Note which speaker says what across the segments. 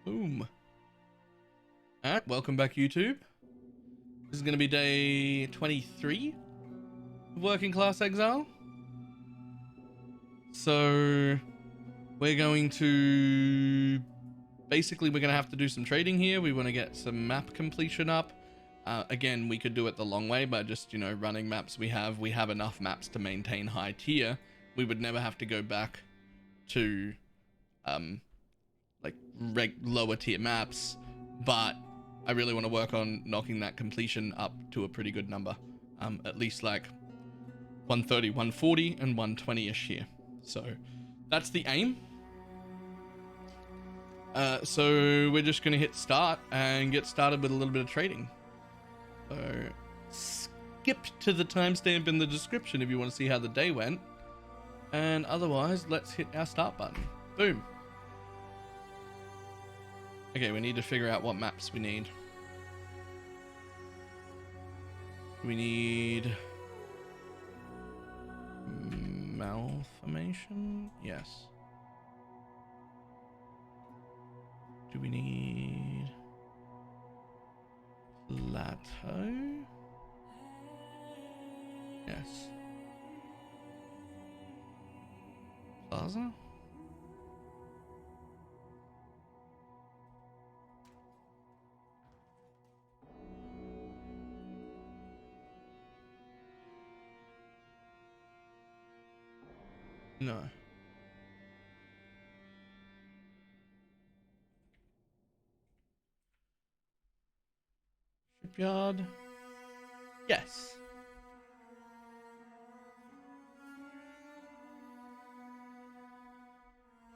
Speaker 1: Boom. Alright, welcome back YouTube. This is going to be day 23 of Working Class Exile. So we're going to basically we're going to have to do some trading here. We want to get some map completion up. Again, we could do it the long way by just, running maps we have. We have enough maps to maintain high tier. We would never have to go back to lower tier maps, but I really want to work on knocking that completion up to a pretty good number, at least like 130, 140 and 120ish here. So that's the aim. So we're just going to hit start and get started with a little bit of trading. So skip to the timestamp in the description if you want to see how the day went, and otherwise let's hit our start button. Boom. Okay, we need to figure out what maps we need. We need malformation? Yes. Do we need plateau? Yes. Plaza? No. Shipyard? Yes.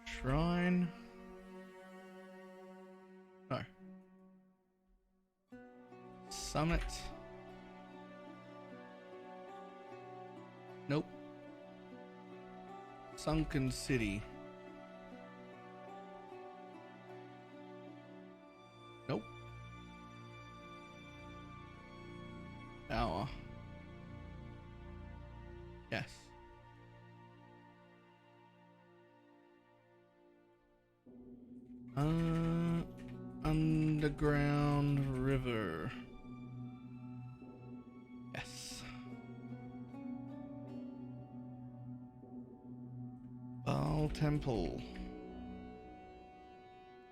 Speaker 1: Shrine? No. Summit? Nope. Sunken City? Nope. Tower? Yes. Underground river. Yes. Baal Temple.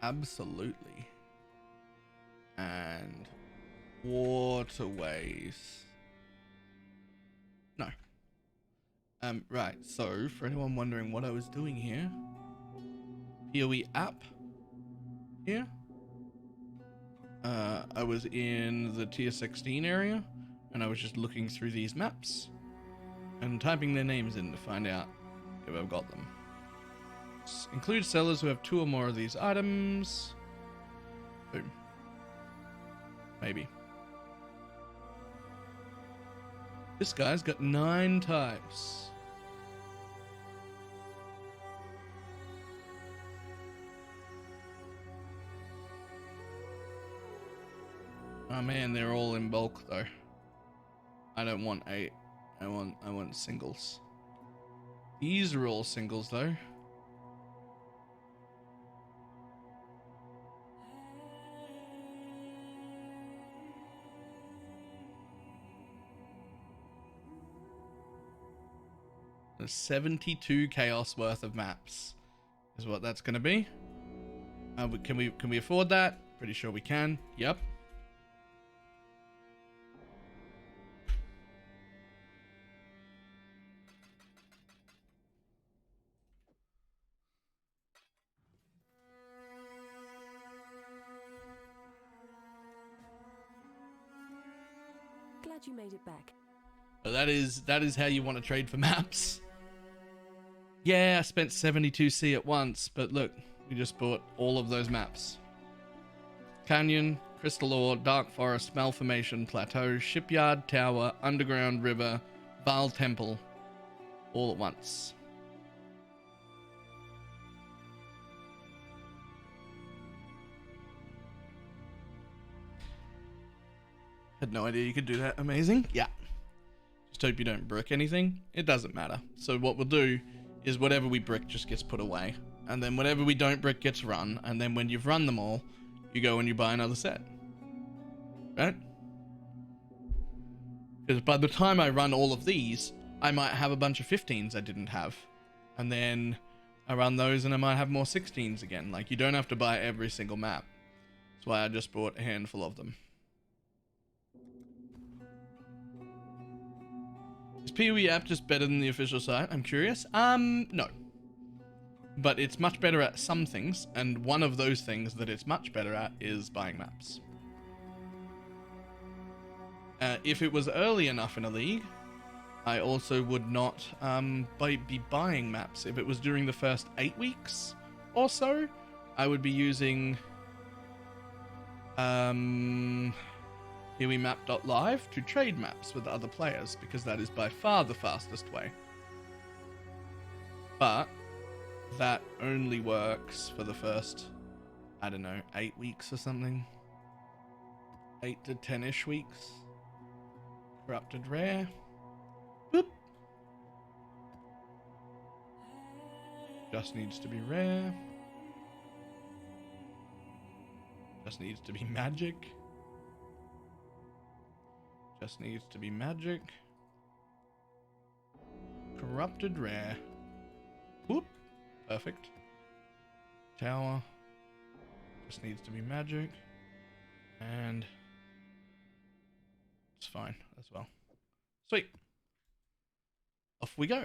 Speaker 1: Absolutely. And waterways. No. Right, so for anyone wondering what I was doing here, PoE app here. I was in the tier 16 area and I was just looking through these maps and typing their names in to find out if I've got them. Include sellers who have 2 or more of these items. Boom. Maybe. This guy's got 9 types. Oh man, they're all in bulk though. I don't want 8. I want singles. These are all singles though. There's 72 chaos worth of maps is what that's going to be. Can we afford that? Pretty sure we can. Yep.
Speaker 2: Glad you made it back.
Speaker 1: So that is how you want to trade for maps. Yeah, I spent 72C at once, but look, we just bought all of those maps. Canyon, Crystal Ore, Dark Forest, Malformation, Plateau, Shipyard, Tower, Underground River, Baal Temple, all at once. Had no idea you could do that. Amazing. Yeah. Just hope you don't brick anything. It doesn't matter. So what we'll do is whatever we brick just gets put away. and then whatever we don't brick gets run, and then when you've run them all, you go and you buy another set, right? Because by the time I run all of these, I might have a bunch of 15s I didn't have, and then I run those and I might have more 16s again. Like, you don't have to buy every single map. That's why I just bought a handful of them. Is PoE app just better than the official site? I'm curious. No. But it's much better at some things, and one of those things that it's much better at is buying maps. If it was early enough in a league, I also would not be buying maps. If it was during the first 8 weeks or so, I would be using PoEmap.live to trade maps with other players, because that is by far the fastest way. But that only works for the first, I don't know, 8 weeks or something. 8 to 10-ish weeks. Corrupted rare. Boop. Just needs to be rare. Just needs to be magic. Just needs to be magic. Corrupted rare. Whoop. Perfect. Tower. Just needs to be magic. And it's fine as well. Sweet. Off we go.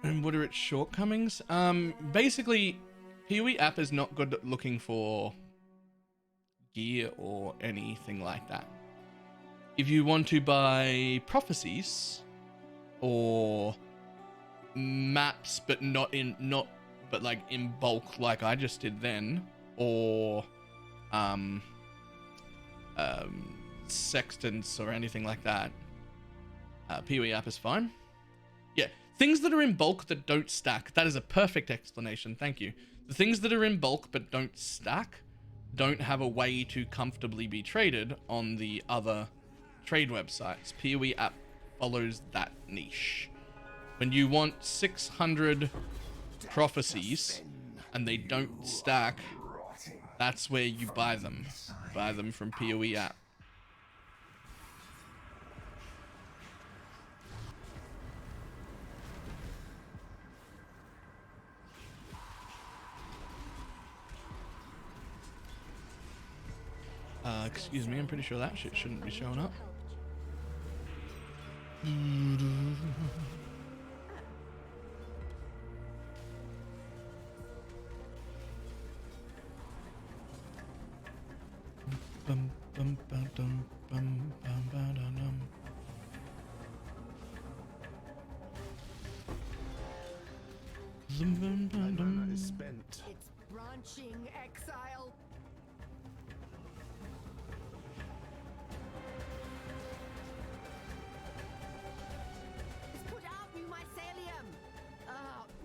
Speaker 1: And what are its shortcomings? Basically, PoE app is not good at looking for gear or anything like that. If you want to buy prophecies or maps, but like in bulk, like I just did then, or sextants or anything like that, PoE app is fine. Yeah, things that are in bulk that don't stack. That is a perfect explanation. Thank you. The things that are in bulk but don't stack don't have a way to comfortably be traded on the other trade websites. PoE app follows that niche. When you want 600 prophecies and they don't stack, that's where you buy them. Buy them from PoE app. Excuse me, I'm pretty sure that shit shouldn't be showing up.
Speaker 2: Is spent.
Speaker 3: It's branching exile. It's put out new mycelium.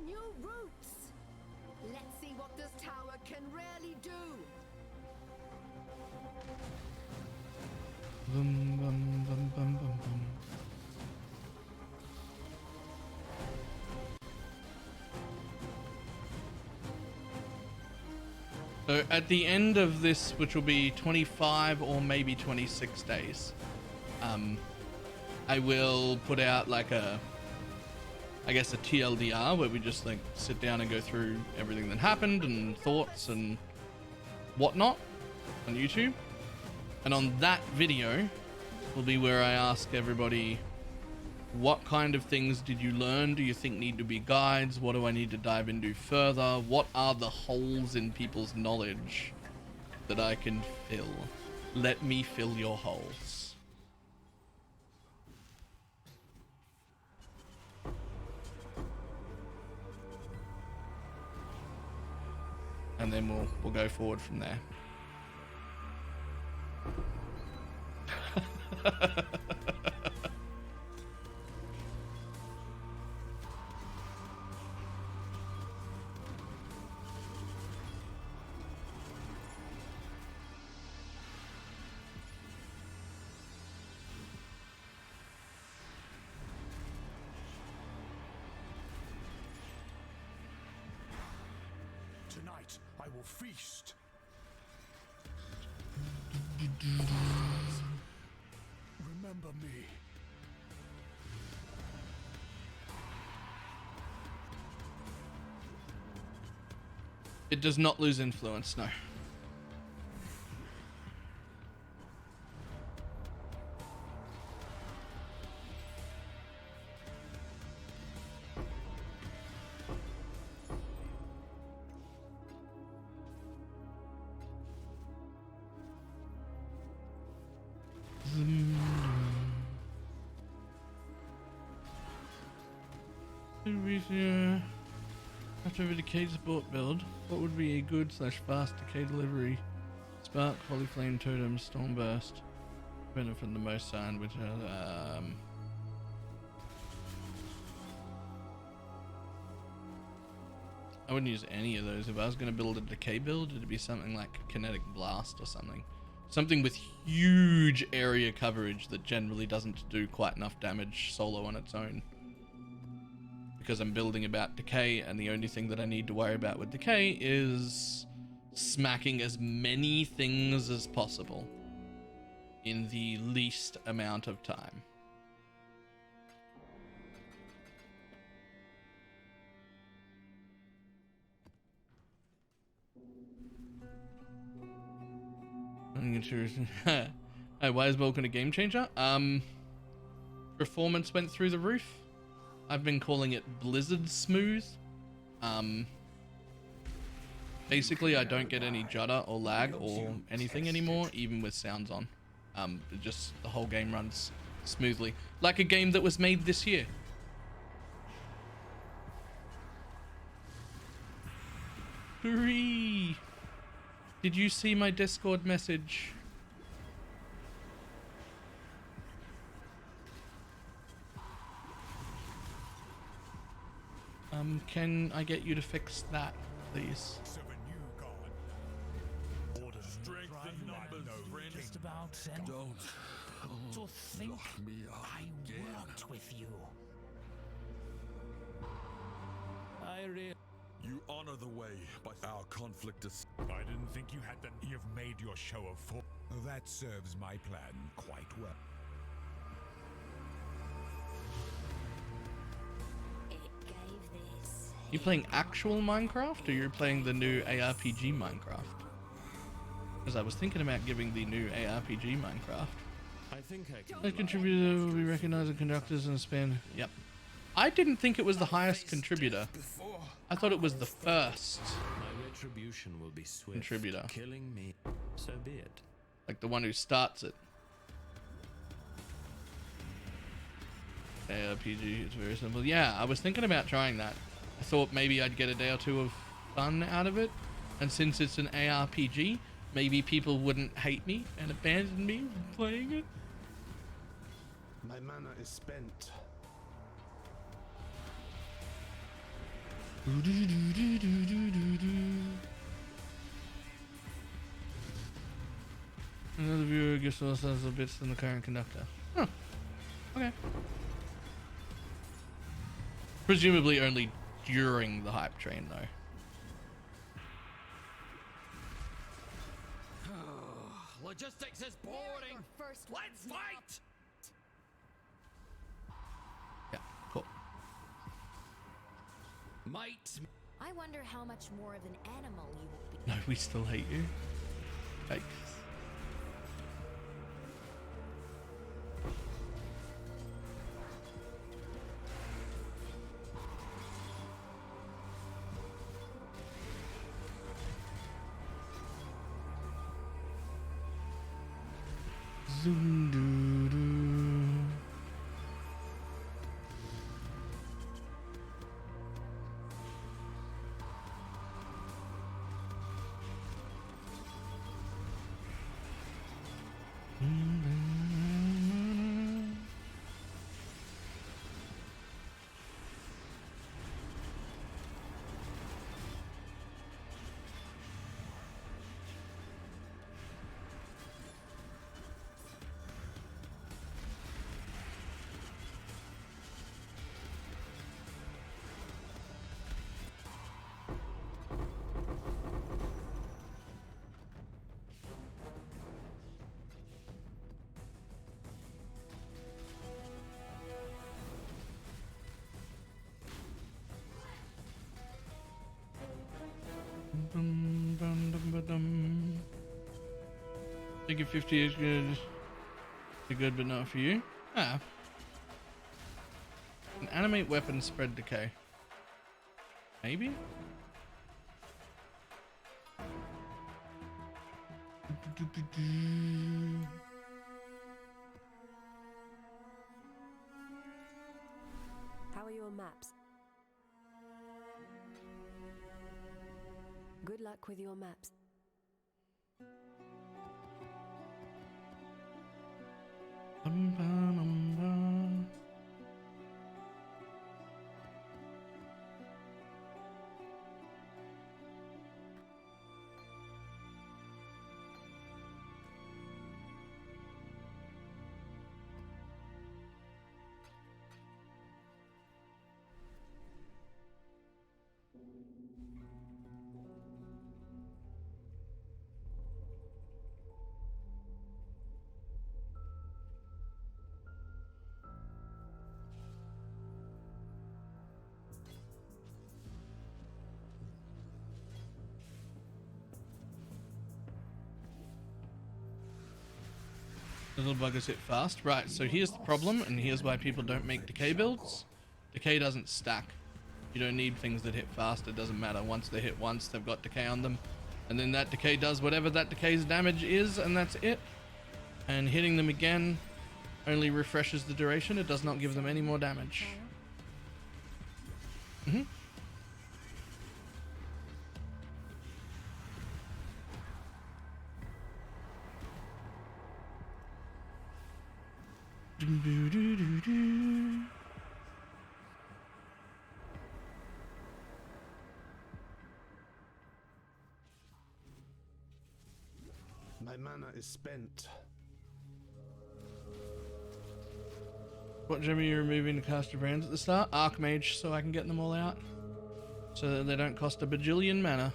Speaker 3: New roots. Let's see what this tower can really do.
Speaker 1: So at the end of this, which will be 25 or maybe 26 days, I will put out like a TLDR where we just like sit down and go through everything that happened and thoughts and whatnot on YouTube. And on that video will be where I ask everybody, what kind of things did you learn? Do you think need to be guides? What do I need to dive into further? What are the holes in people's knowledge that I can fill? Let me fill your holes. And then we'll go forward from there.
Speaker 2: will feast. Remember me.
Speaker 1: It does not lose influence, no. After a decay support build, what would be a good / fast decay delivery? Spark, Polyflame, Totem, Stormburst. Benefit the most sound, which I wouldn't use any of those. If I was going to build a decay build, it'd be something like Kinetic Blast or something. Something with huge area coverage that generally doesn't do quite enough damage solo on its own. Because I'm building about decay, and the only thing that I need to worry about with decay is smacking as many things as possible in the least amount of time. Hey, why is Vulcan a game changer? Performance went through the roof. I've been calling it Blizzard smooth. Basically, I don't get any judder or lag or anything anymore, even with sounds on. The whole game runs smoothly, like a game that was made this year. Hooray! Did you see my Discord message? Can I get you to fix that, please?
Speaker 4: Just about sent.
Speaker 2: Don't
Speaker 4: To think
Speaker 2: lock me up
Speaker 4: I
Speaker 2: again.
Speaker 4: worked with you.
Speaker 2: You honor the way, but our conflict is.
Speaker 5: I didn't think you had the. You've made your show of force. That serves my plan quite well.
Speaker 3: It gave this.
Speaker 1: You playing actual Minecraft, or you're playing the new ARPG Minecraft? Because I was thinking about giving the new ARPG Minecraft.
Speaker 6: I think I can.
Speaker 1: A contributor will be recognizing conductors and span. Yep. I didn't think it was the highest contributor. I thought it was the first
Speaker 6: My retribution will be swift.
Speaker 1: contributor.
Speaker 6: Killing me. So be it.
Speaker 1: Like the one who starts it. ARPG, it's very simple. Yeah, I was thinking about trying that. I thought maybe I'd get a day or two of fun out of it. And since it's an ARPG, maybe people wouldn't hate me and abandon me from playing it.
Speaker 7: My mana is spent.
Speaker 1: Another viewer gives us a bits than the current conductor. Huh. Okay. Presumably only during the hype train, though.
Speaker 6: Logistics is boring.
Speaker 3: First
Speaker 6: Let's fight.
Speaker 1: Yeah, cool.
Speaker 6: Might.
Speaker 3: I wonder how much more of an animal you will be.
Speaker 1: No, we still hate you. Yikes. Zoom doo doo. Think 50 is good. Good, but not for you. Ah. An animate weapon spread decay. Maybe?
Speaker 8: How are your maps? Good luck with your maps.
Speaker 1: Little buggers hit fast. Right, so here's the problem, and here's why people don't make decay builds. Decay doesn't stack. You don't need things that hit fast. It doesn't matter. Once they hit once, they've got decay on them. And then that decay does whatever that decay's damage is, and that's it. And hitting them again only refreshes the duration. It does not give them any more damage.
Speaker 7: My mana is spent.
Speaker 1: What gem are you removing to cast your brands at the start? Archmage, so I can get them all out. So that they don't cost a bajillion mana.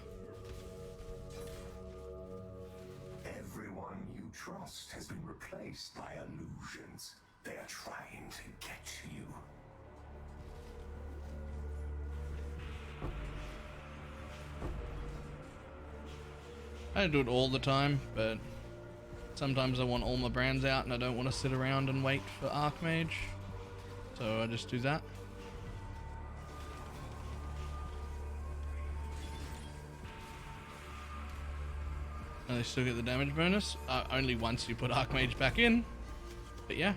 Speaker 9: Everyone you trust has been replaced by illusions. They are trying to get to you.
Speaker 1: I don't do it all the time, but sometimes I want all my brands out and I don't want to sit around and wait for Archmage. So I just do that. And they still get the damage bonus. Only once you put Archmage back in. But yeah.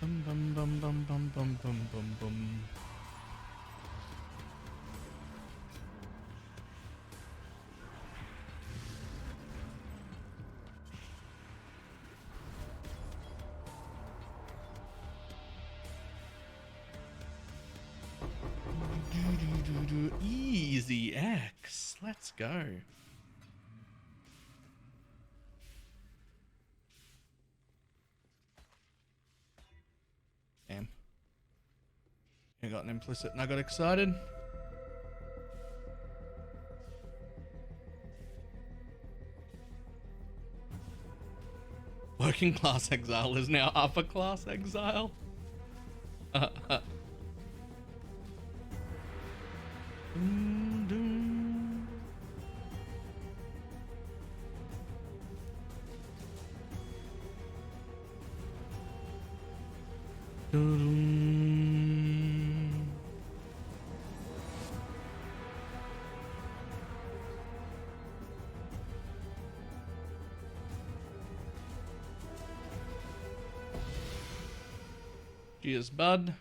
Speaker 1: Bum bum bum bum bum bum bum bum bum. Easy X. Let's go. Damn. I got an implicit and I got excited. Working Class Exile is now Upper Class Exile. Cheers, bud.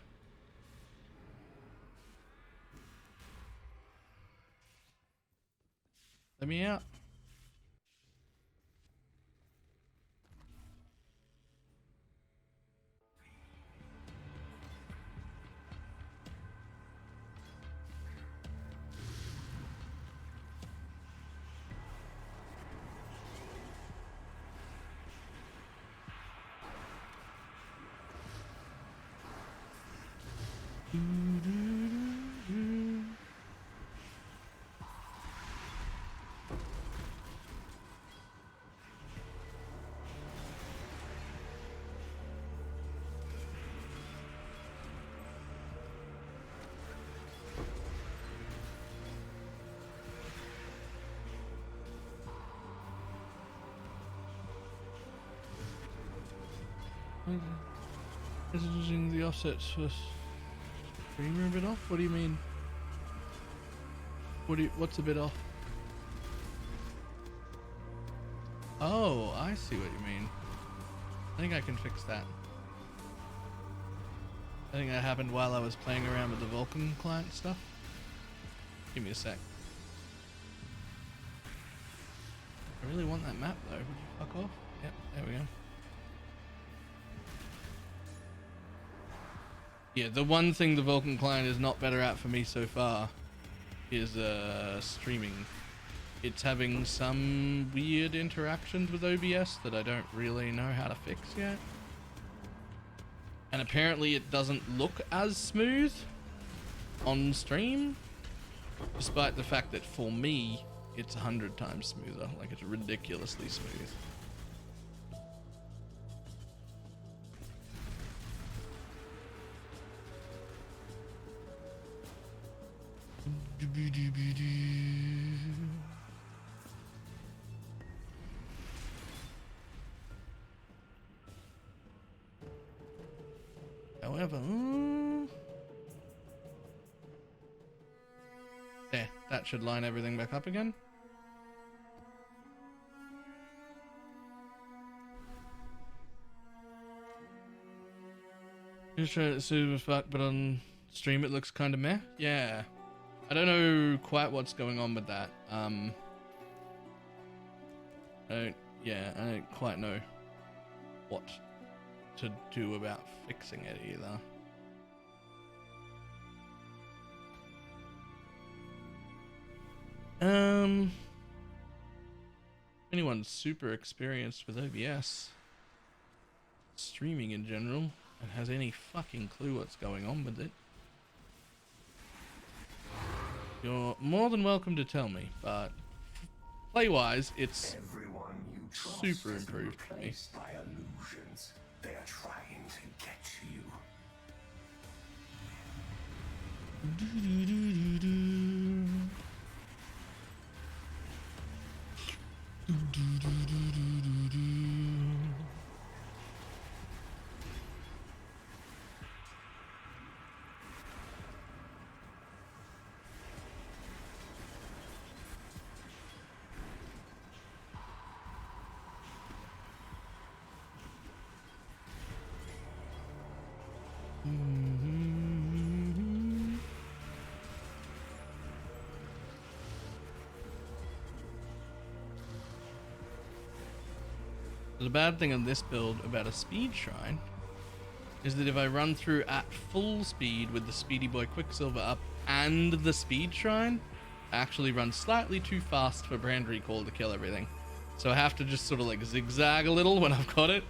Speaker 1: Let me out. Using the offsets for streamer a bit off? What do you mean? What's a bit off? Oh, I see what you mean. I think I can fix that. I think that happened while I was playing around with the Vulkan client stuff. Give me a sec. I really want that map though. Would you fuck off? Yep, there we go. Yeah, the one thing the Vulkan client is not better at for me so far is streaming. It's having some weird interactions with OBS that I don't really know how to fix yet. And apparently it doesn't look as smooth on stream, despite the fact that for me, it's 100 times smoother. Like, it's ridiculously smooth. However, there, that should line everything back up again. Just trying to super fuck, but on stream it looks kind of meh. Yeah, I don't know quite what's going on with that. I don't quite know what to do about fixing it either. Anyone super experienced with OBS streaming in general and has any fucking clue what's going on with it, you're more than welcome to tell me, but play-wise, it's super improved for me.
Speaker 9: By illusions. They are trying to get to you.
Speaker 1: The bad thing on this build about a speed shrine is that if I run through at full speed with the Speedy Boy Quicksilver up and the speed shrine, I actually run slightly too fast for brand recall to kill everything. So I have to just sort of like zigzag a little when I've got it.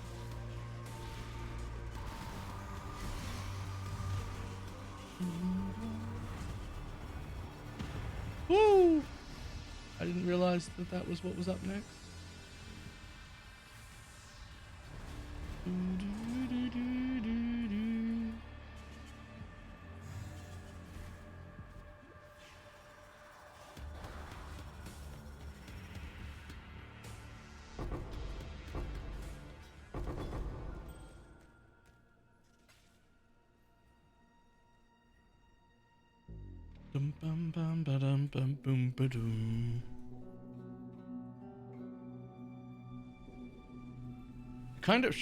Speaker 1: Woo! I didn't realize that that was what was up next. Dum bum bum ba dum bum boom ba doom.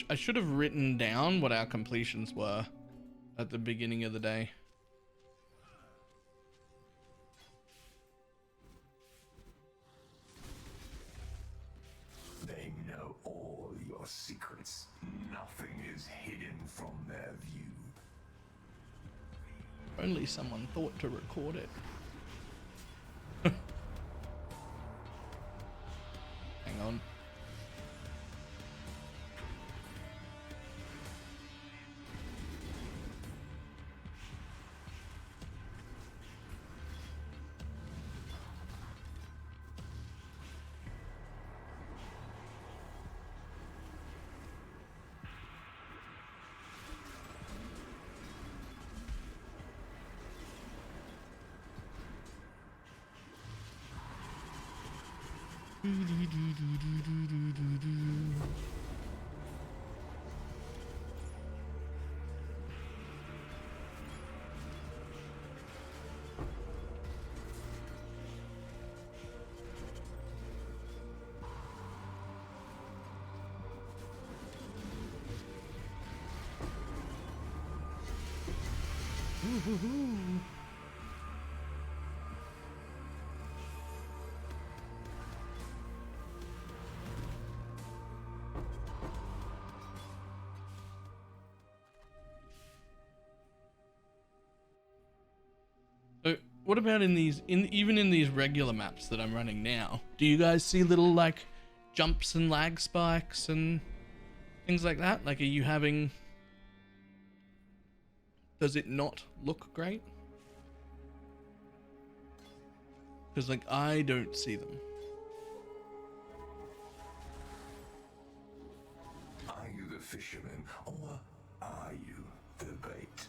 Speaker 1: I should have written down what our completions were at the beginning of the day.
Speaker 9: They know all your secrets. Nothing is hidden from their view.
Speaker 1: Only someone thought to record it. Hang on. So what about in these, even in these regular maps that I'm running now? Do you guys see little like jumps and lag spikes and things like that? Like, are you having? Does it not look great? Because like I don't see them.
Speaker 9: Are you the fisherman, or are you the bait?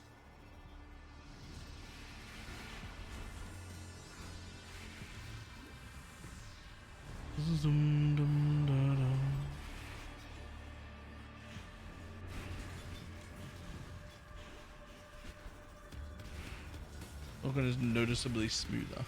Speaker 1: Zoom, dum, da, da. Looking is noticeably smoother.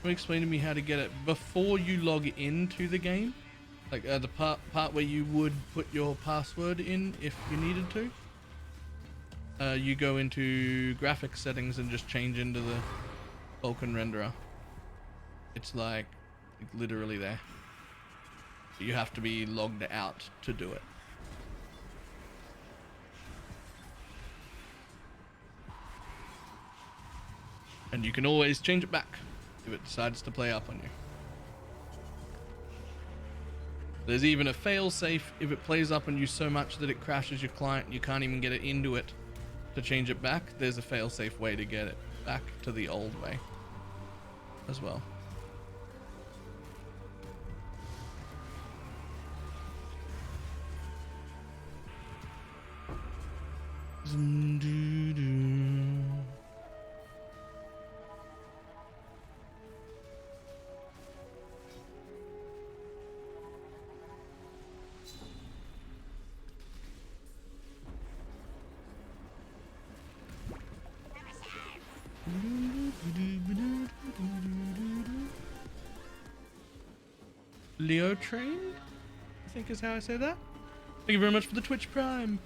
Speaker 1: Explain to me how to get it before you log into the game, like the part where you would put your password in if you needed to. You go into graphics settings and just change into the Vulkan renderer. It's like literally there. You have to be logged out to do it. And you can always change it back if it decides to play up on you. There's even a fail-safe if it plays up on you so much that it crashes your client and you can't even get it into it to change it back. There's a fail-safe way to get it back to the old way as well. Leo Train, I think is how I say that. Thank you very much for the Twitch Prime.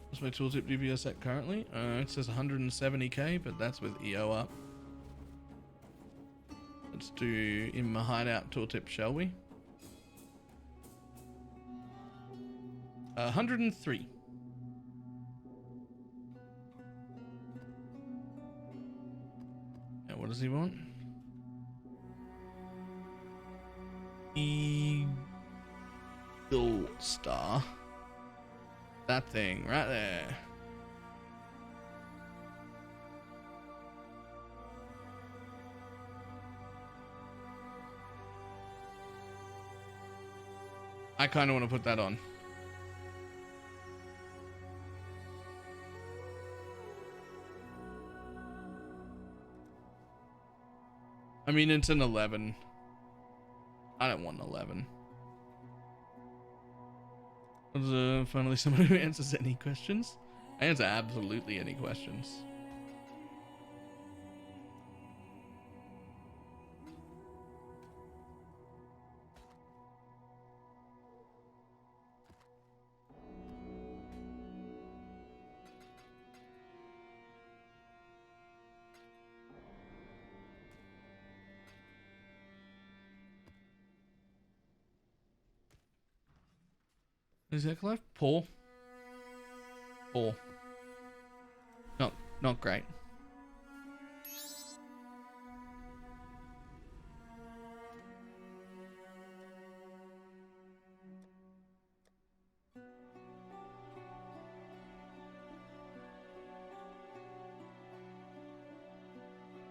Speaker 1: What's my tooltip DPS at currently? It says 170k, but that's with EO up. Let's do in my hideout tooltip, shall we? 103. What does he want? Eagle Star. That thing right there. I kind of want to put that on. I mean, it's an 11. I don't want an 11. Finally, someone who answers any questions. I answer absolutely any questions. Is that left? Poor. Poor. Not great.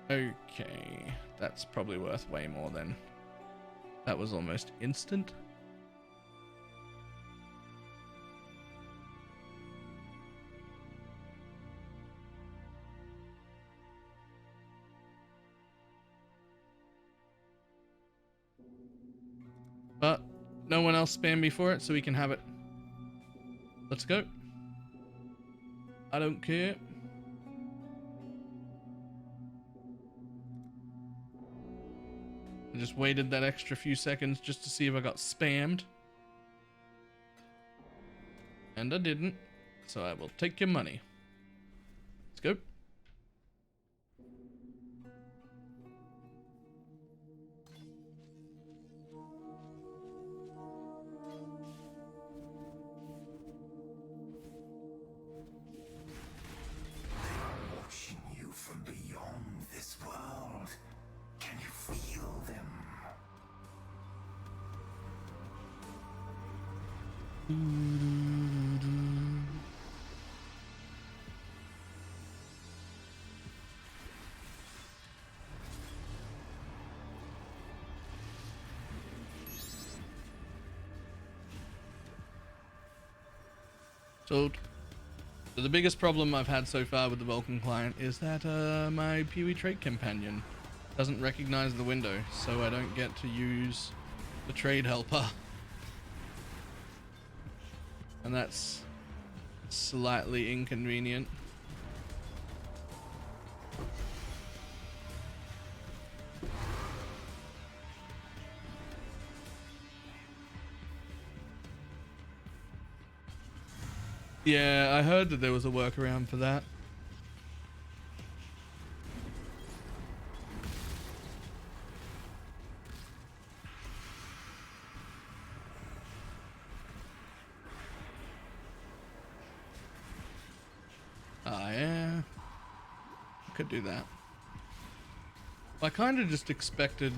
Speaker 1: Okay, that's probably worth way more then. That was almost instant. But no one else spammed me for it, so we can have it. Let's go. I don't care. I just waited that extra few seconds just to see if I got spammed. And I didn't. So I will take your money. Let's go.
Speaker 9: Watching you from beyond this world. Can you feel them?
Speaker 1: So the biggest problem I've had so far with the Vulcan client is that my Peewee Trade Companion doesn't recognize the window, so I don't get to use the trade helper. And that's slightly inconvenient. Yeah, I heard that there was a workaround for that. Ah, yeah. Could do that. I kind of just expected,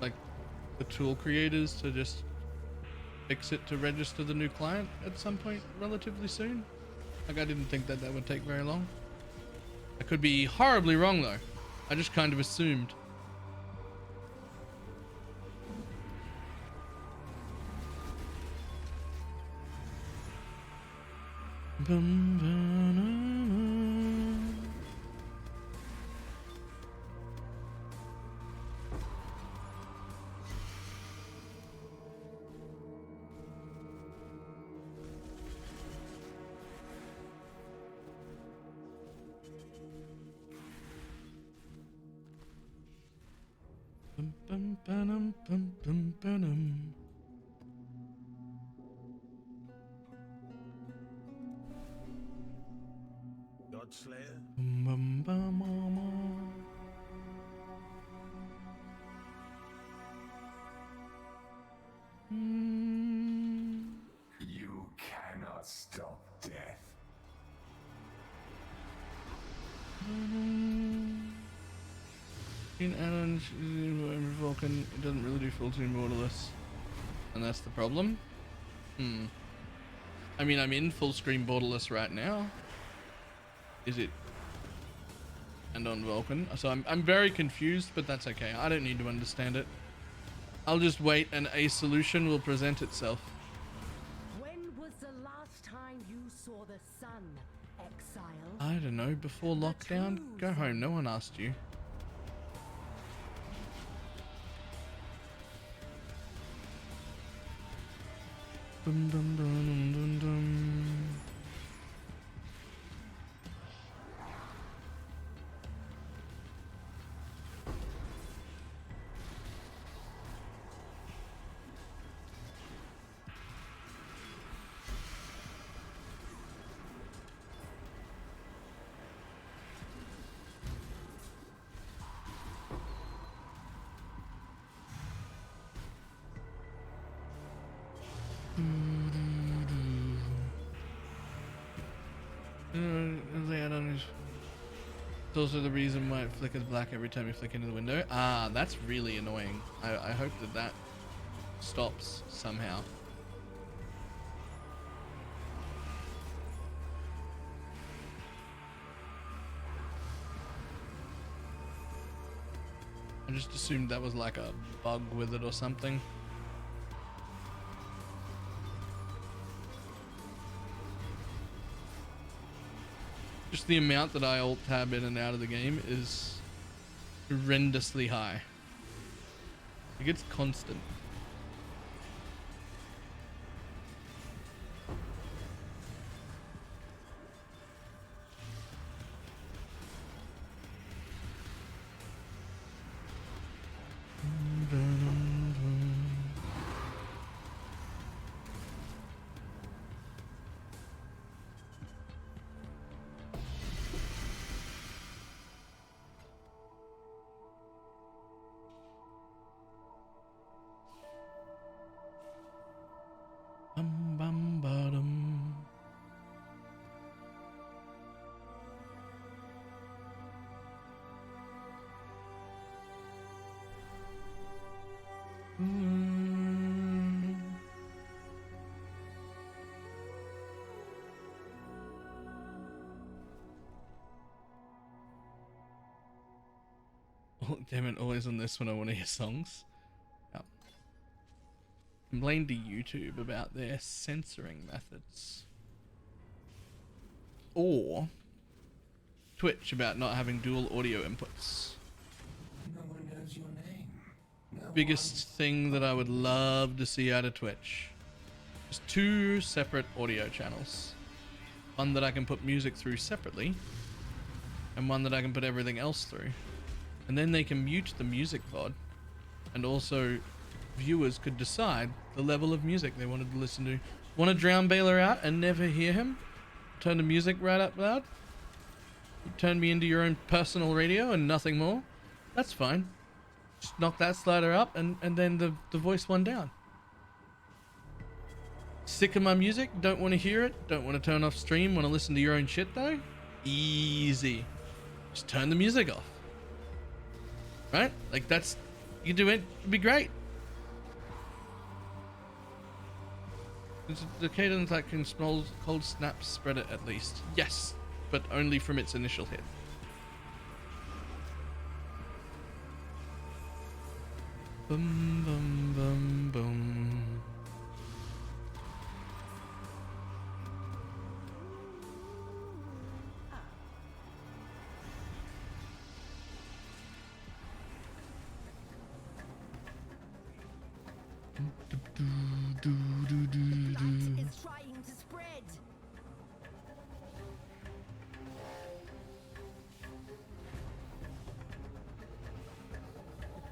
Speaker 1: like, the tool creators to just fix it to register the new client at some point relatively soon. Like, I didn't think that would take very long. I could be horribly wrong though. I just kind of assumed.
Speaker 7: Godslayer?
Speaker 9: You cannot stop death.
Speaker 1: In Alan, Vulcan, it doesn't really do full team borderless. And that's the problem. I mean, I'm in full screen borderless right now. Is it? And on Vulcan. So I'm very confused, but that's okay. I don't need to understand it. I'll just wait and a solution will present itself.
Speaker 3: When was the last time you saw the sun, Exile?
Speaker 1: I don't know, before lockdown? Go home, no one asked you. Dum dum dum dum dum. It's also the reason why it flickers black every time you flick into the window. Ah, that's really annoying. I hope that stops somehow. I just assumed that was like a bug with it or something. Just the amount that I alt tab in and out of the game is horrendously high. Like it's constant. Bum bum bottom. Oh, damn it, always on this when I want to hear songs. Yep. Complain to YouTube about their censoring methods. Or Twitch about not having dual audio inputs.
Speaker 9: No one knows your name. No
Speaker 1: Biggest thing that I would love to see out of Twitch. Just 2 separate audio channels. One that I can put music through separately, and one that I can put everything else through. And then they can mute the music VOD, and also viewers could decide the level of music they wanted to listen to. Want to drown Baylor out and never hear him? Turn the music right up loud? Turn me into your own personal radio and nothing more? That's fine. Just knock that slider up and then the voice one down. Sick of my music? Don't want to hear it? Don't want to turn off stream? Want to listen to your own shit though? Easy. Just turn the music off. Right? Like that's, you do it, it'd be great. It's the cadence that can small cold snaps spread it at least. Yes, but only from its initial hit. Bum bum bum bum.
Speaker 3: Light is trying to spread.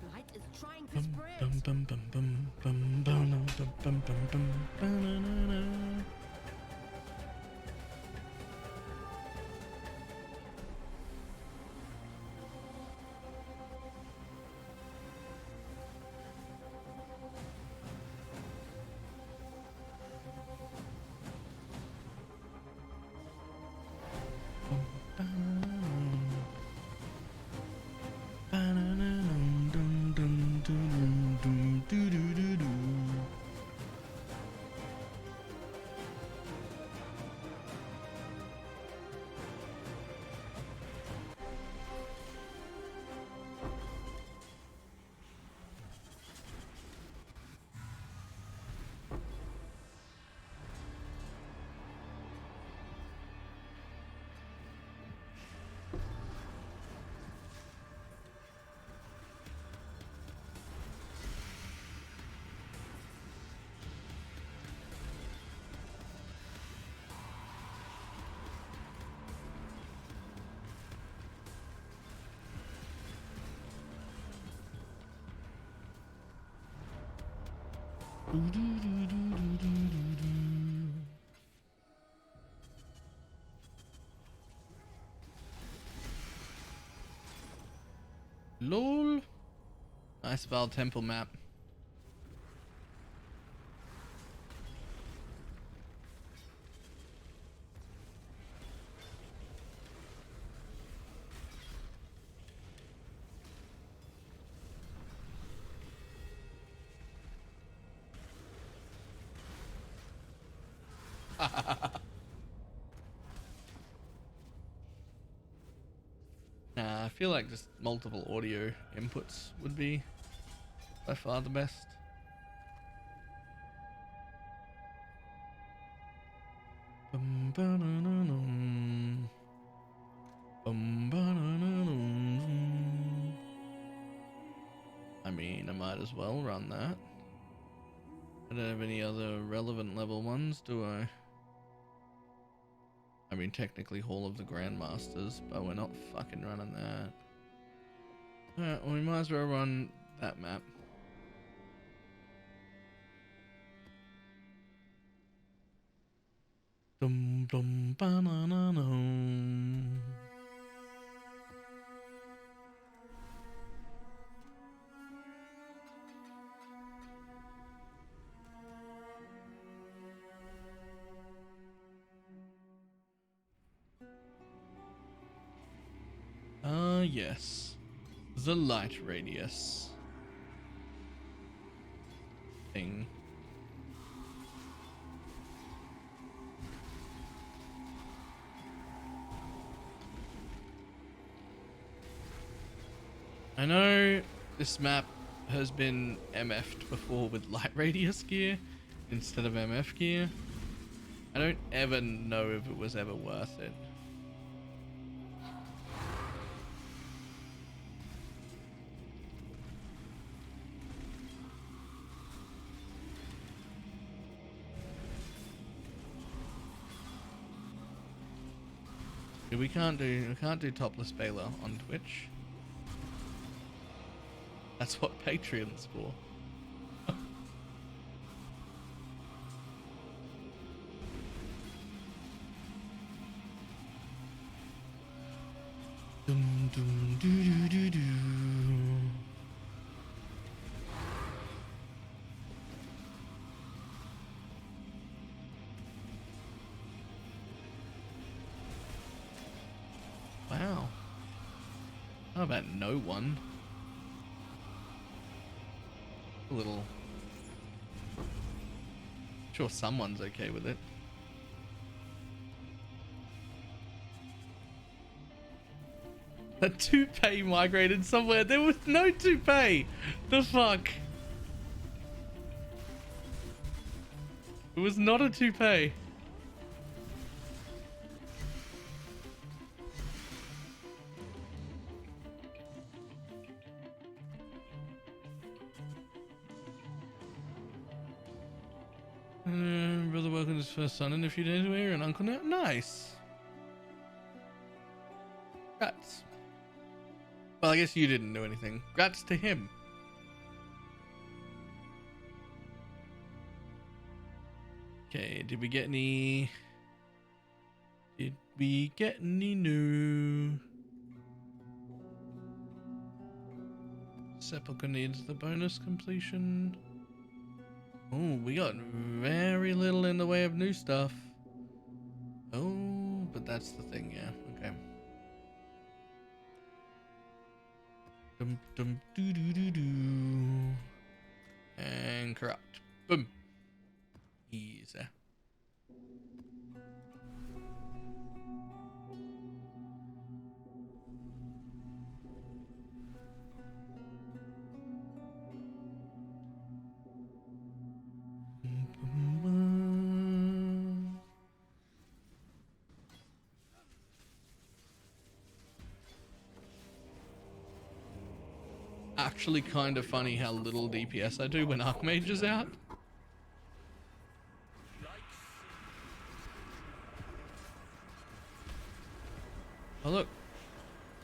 Speaker 3: The light is trying to spread.
Speaker 1: Bum bum bum bum bum bum bum bum bum bum ba-na-na-na. LOL. Nice Val Temple map. Nah, I feel like just multiple audio inputs would be by far the best. I mean, I might as well run that. I don't have any other relevant level ones, do I? I mean, technically Hall of the Grandmasters, but we're not fucking running that. Alright, well, we might as well run that map. Dum dum banana. Yes. The light radius thing. I know this map has been MF'd before with light radius gear instead of MF gear. I don't ever know if it was ever worth it. We can't do topless Baylor on Twitch. That's what Patreon's for. Dum dum doo doo doo doo. Wow. How about no one? A little. Sure, someone's okay with it. A toupee migrated somewhere. There was no toupee. The fuck? It was not a toupee. Brother welcomed his first son in a few days away, and uncle now. Nice. Grats. Well, I guess you didn't do anything. Grats to him. Okay, did we get any new? Sepulchre needs the bonus completion. Oh, we got very little in the way of new stuff. Oh, but that's the thing, yeah. Okay. Dum dum doo doo doo doo. And corrupt. Boom. Easy. Actually kind of funny how little DPS I do when Archmage is out. Oh look,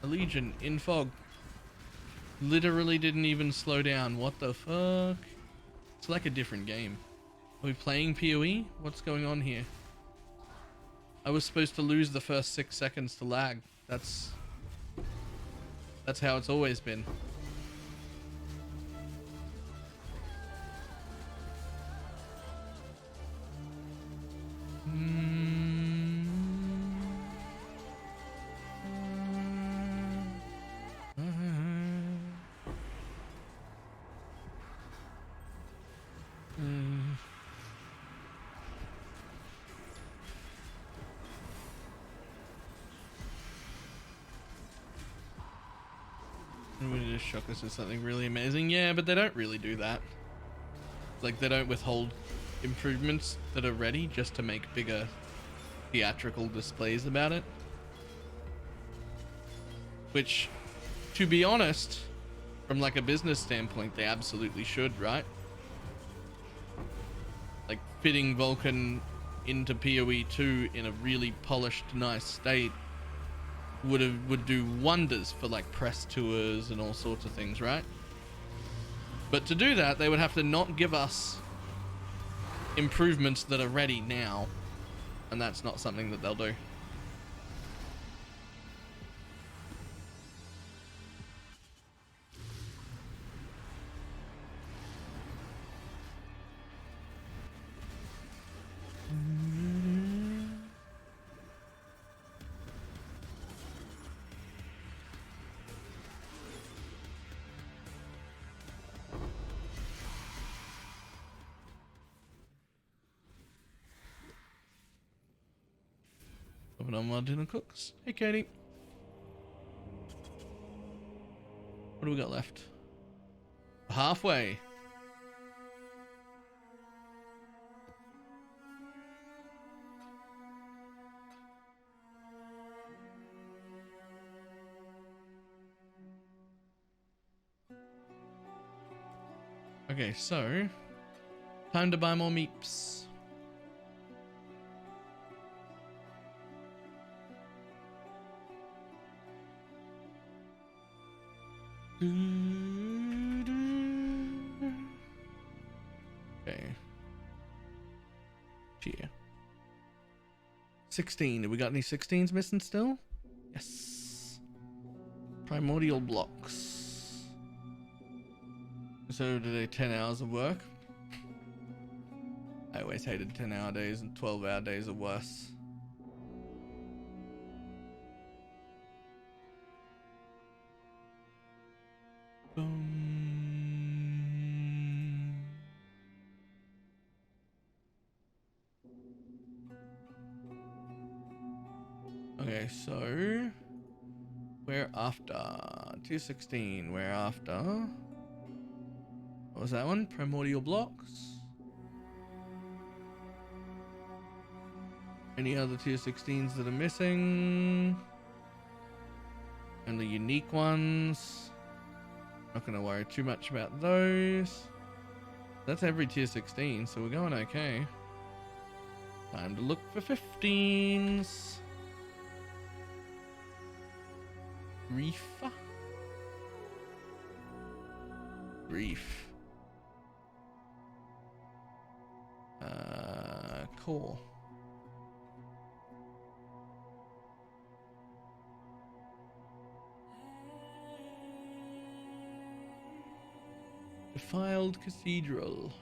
Speaker 1: a Legion in fog. Literally didn't even slow down. What the fuck? It's like a different game. Are we playing PoE? What's going on here? I was supposed to lose the first 6 seconds to lag. That's how it's always been. just shock us with something really amazing. Yeah, but they don't really do that. Like, they don't withhold improvements that are ready just to make bigger theatrical displays about it. Which, to be honest, from like a business standpoint, they absolutely should, right? Like, fitting Vulcan into PoE 2 in a really polished, nice state would do wonders for like press tours and all sorts of things, right? But to do that, they would have to not give us improvements that are ready now, and that's not something that they'll do. Open on my dinner cooks. Hey, Katie. What do we got left? Halfway. Okay, so time to buy more meeps. Okay. Cheer. 16. Have we got any 16s missing still? Yes. Primordial blocks. So today 10 hours of work. I always hated 10-hour days, and 12-hour days are worse. Okay, so we're after 216. We're after, what was that one? Primordial blocks. Any other tier 16s that are missing? And the unique ones. Not gonna worry too much about those. That's every tier 16, so we're going okay. Time to look for 15s. Grief. Grief. Core. Defiled Cathedral.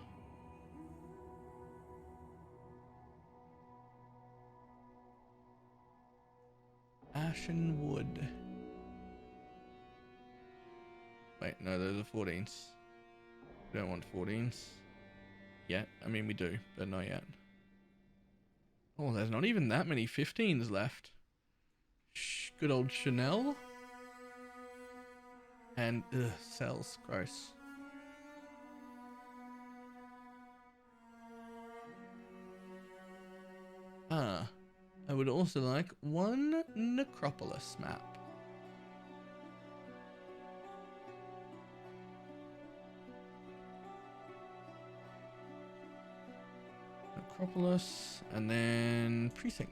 Speaker 1: Ashen Wood. Wait, no, those are 14s. We don't want 14s. Yet. I mean, we do, but not yet. Oh, there's not even that many 15s left. Good old Chanel. And, cells. Gross. I would also like one Necropolis map. Necropolis, and then Precinct.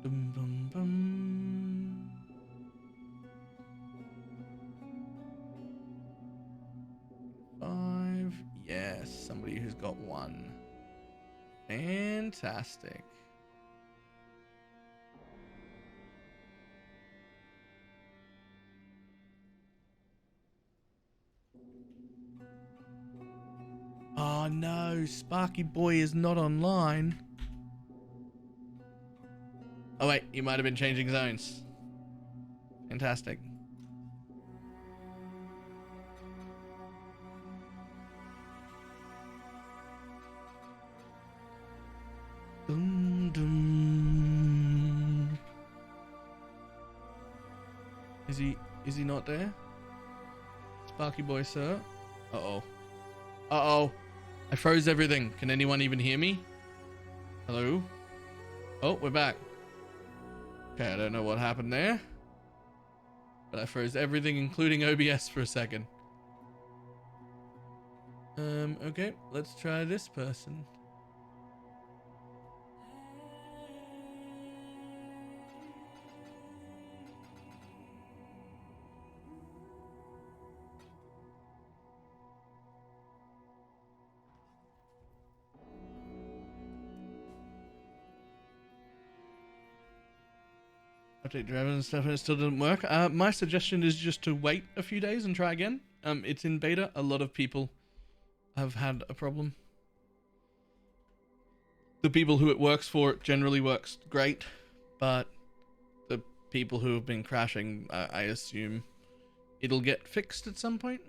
Speaker 1: Bum, bum, bum. Five. Yes, somebody who's got one. Fantastic. Oh no, Sparky Boy is not online. Oh wait, you might have been changing zones. Fantastic. Is he not there? Sparky boy, sir. Uh-oh. Uh-oh. I froze everything. Can anyone even hear me? Hello? Oh, we're back. Okay, I don't know what happened there. But I froze everything, including OBS for a second. Okay, let's try this person. Update drivers and stuff and it still didn't work. My suggestion is just to wait a few days and try again. It's in beta. A lot of people have had a problem. The people who it works for, it generally works great, but the people who have been crashing, I assume it'll get fixed at some point.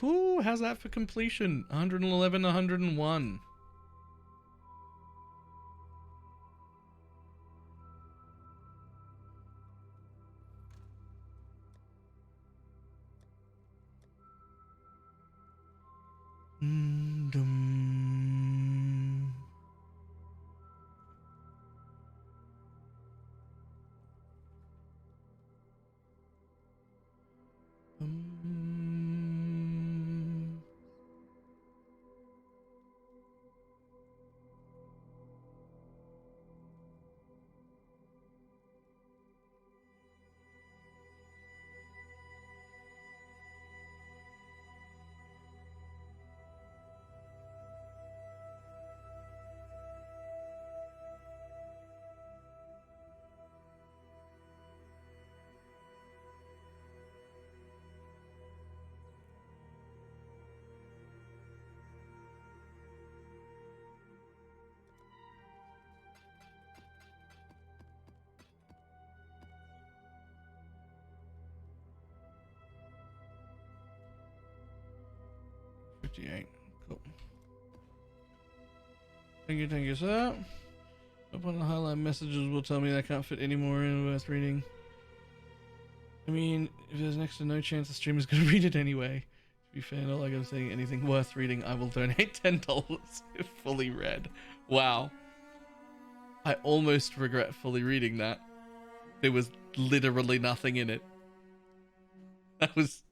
Speaker 1: Ooh, how's that for completion? 111, 101. Dum. Cool. Thank you, sir. Upon the highlight messages will tell me that I can't fit any more in worth reading. I mean, if there's next to no chance the streamer's gonna read it anyway. To be fair, not like I'm saying anything worth reading, I will donate $10 if fully read. Wow. I almost regret fully reading that. There was literally nothing in it. That was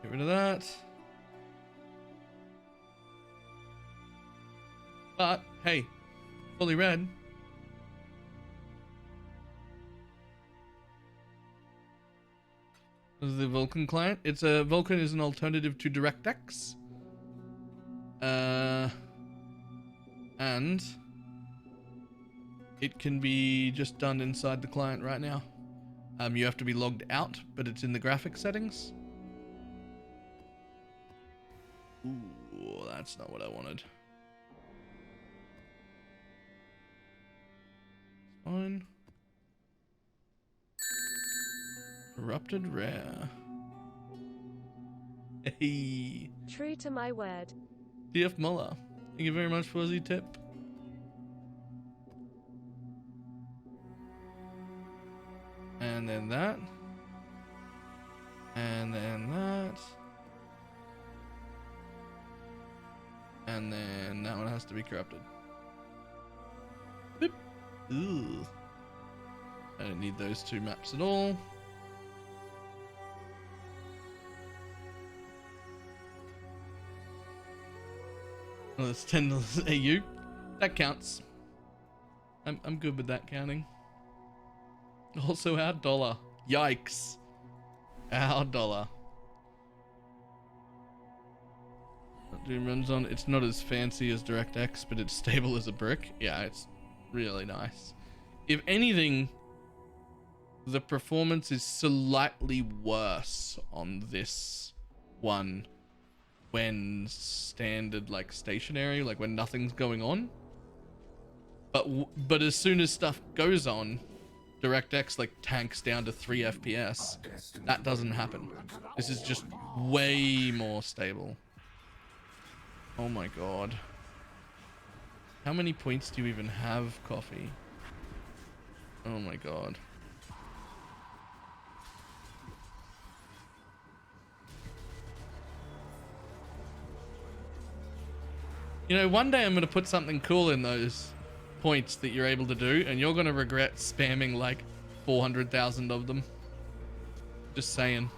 Speaker 1: get rid of that. But hey, fully read. This is the Vulkan client. Vulkan is an alternative to DirectX. And it can be just done inside the client right now. You have to be logged out, but it's in the graphics settings. Ooh, that's not what I wanted. Fine. Corrupted rare. Hey.
Speaker 8: True to my word.
Speaker 1: DF Muller. Thank you very much for the tip. And then that. And then that. And then that one has to be corrupted. Boop. Ooh. I don't need those two maps at all. Well, that's $10 AU. That counts. I'm good with that counting. Also, our dollar. Yikes. Our dollar. Doom runs on. It's not as fancy as DirectX, but it's stable as a brick. Yeah, it's really nice. If anything, the performance is slightly worse on this one when standard, like stationary, like when nothing's going on. But as soon as stuff goes on, DirectX like tanks down to 3 FPS. That doesn't happen. This is just way more stable. Oh my god. How many points do you even have, Coffee? Oh my god. You know, one day I'm going to put something cool in those points that you're able to do, and you're going to regret spamming like 400,000 of them. Just saying.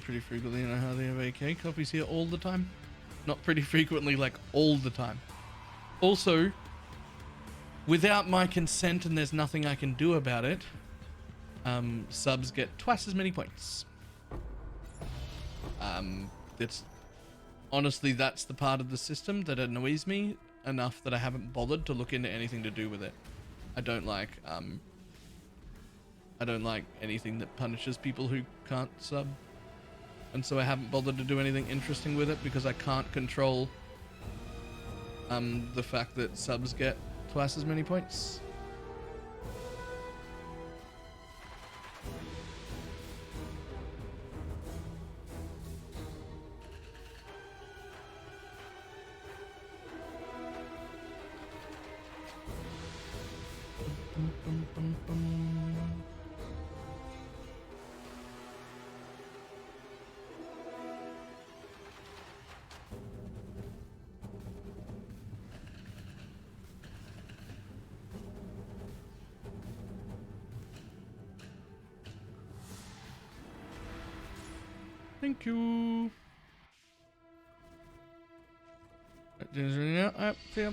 Speaker 1: Pretty frequently, and I hardly have AK copies here all the time. Not pretty frequently, like all the time. Also, without my consent, and there's nothing I can do about it, subs get twice as many points. It's honestly, that's the part of the system that annoys me enough that I haven't bothered to look into anything to do with it. I don't like anything that punishes people who can't sub. And so I haven't bothered to do anything interesting with it because I can't control the fact that subs get twice as many points. Thank you. Dinner's running out. Alright, see ya.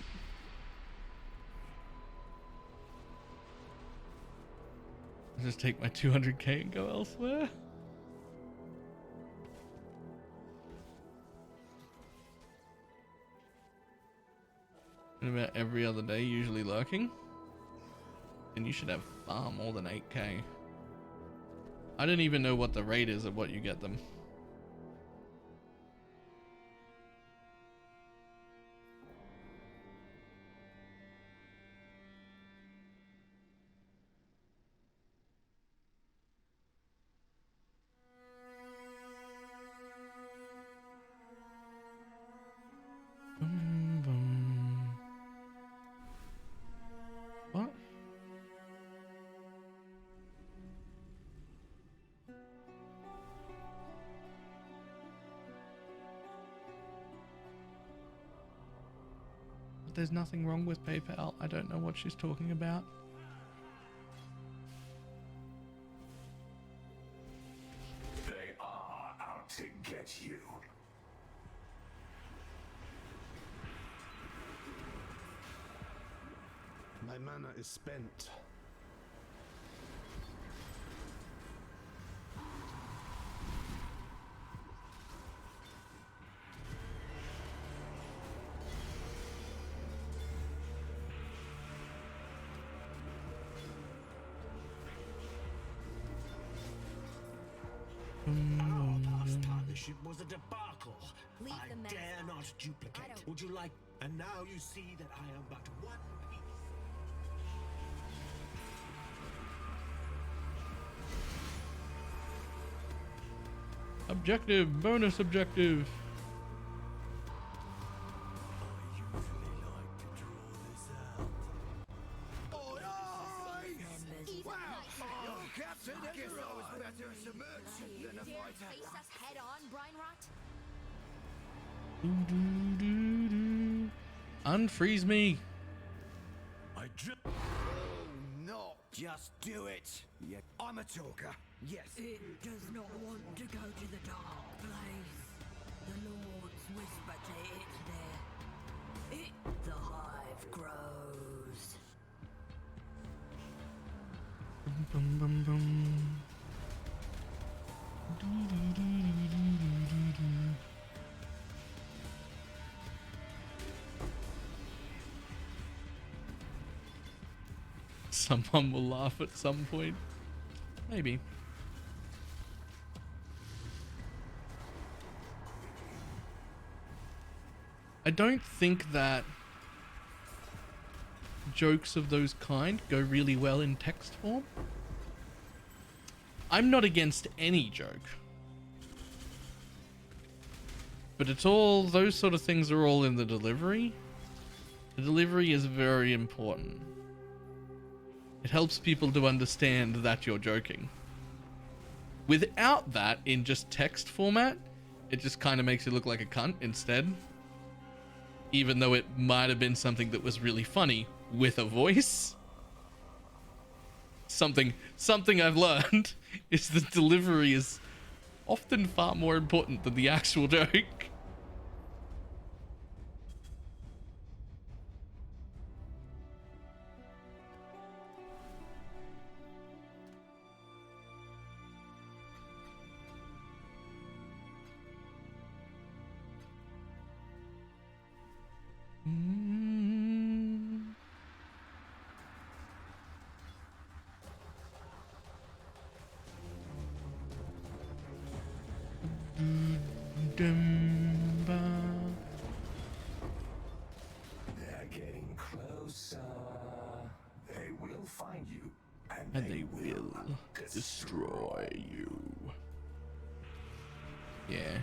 Speaker 1: I'll just take my 200k and go elsewhere. And about every other day, usually lurking. And you should have far more than 8k. I don't even know what the rate is of what you get them. What? There's nothing wrong with PayPal. I don't know what she's talking about.
Speaker 9: They are out to get you.
Speaker 7: My mana is spent.
Speaker 10: Our past partnership was a debacle.
Speaker 3: Leave
Speaker 10: I
Speaker 3: the mess.
Speaker 10: dare not
Speaker 3: I
Speaker 10: duplicate.
Speaker 3: don't-
Speaker 10: Would you like? And now you see that I am but one piece.
Speaker 1: Objective, bonus objective.
Speaker 3: Face us head on, Brainrot.
Speaker 1: Unfreeze me.
Speaker 2: I just
Speaker 7: Not
Speaker 10: Just do it. Yeah, I'm a talker. Yes.
Speaker 3: It does not want to go to the dark place. The Lords whisper to it there. The hive grows.
Speaker 1: Bum, bum, bum. Someone will laugh at some point. Maybe. I don't think that jokes of those kind go really well in text form. I'm not against any joke. But it's all, those sort of things are all in the delivery. The delivery is very important. It helps people to understand that you're joking. Without that, in just text format, it just kind of makes you look like a cunt instead. Even though it might have been something that was really funny with a voice. Something I've learned is the delivery is often far more important than the actual joke.
Speaker 9: They're getting closer. They will find you,
Speaker 1: And they will destroy you. Yeah.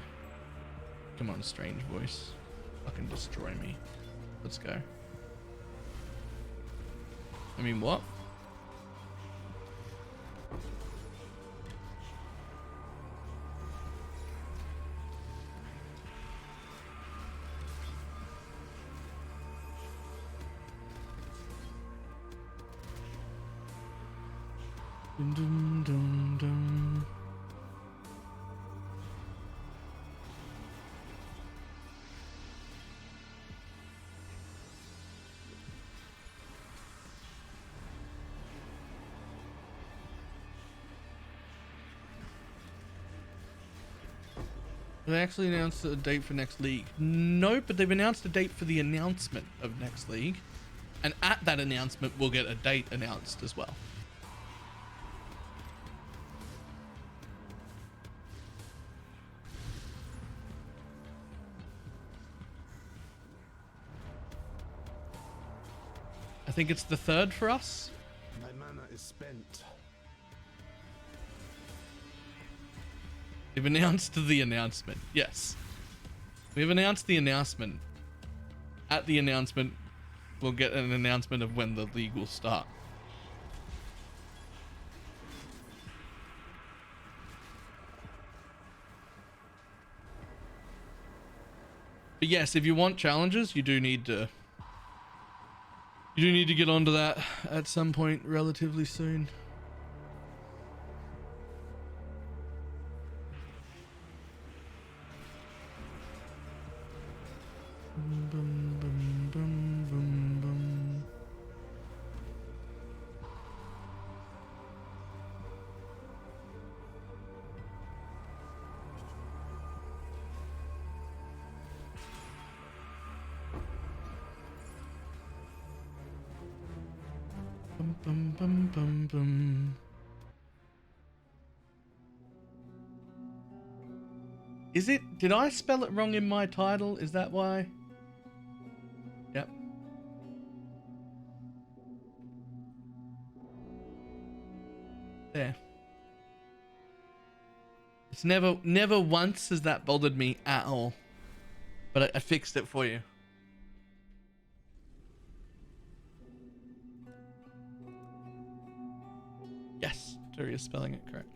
Speaker 1: Come on, strange voice. Fucking destroy me. Let's go. I mean, what? Dum, dum, dum, dum. They actually announced a date for next league. No, but they've announced a date for the announcement of next league. And at that announcement, we'll get a date announced as well. I think it's the 3rd for us.
Speaker 7: My mana is spent.
Speaker 1: They've announced the announcement. Yes. We've announced the announcement. At the announcement, we'll get an announcement of when the league will start. But yes, if you want challenges, you do need to get onto that at some point relatively soon. Bum, bum, bum, bum, bum. Bum, bum, bum, bum, bum. Is it? Did I spell it wrong in my title? Is that why? Yep. There. It's never once has that bothered me at all. But I fixed it for you. Yes, Terry is spelling it correct.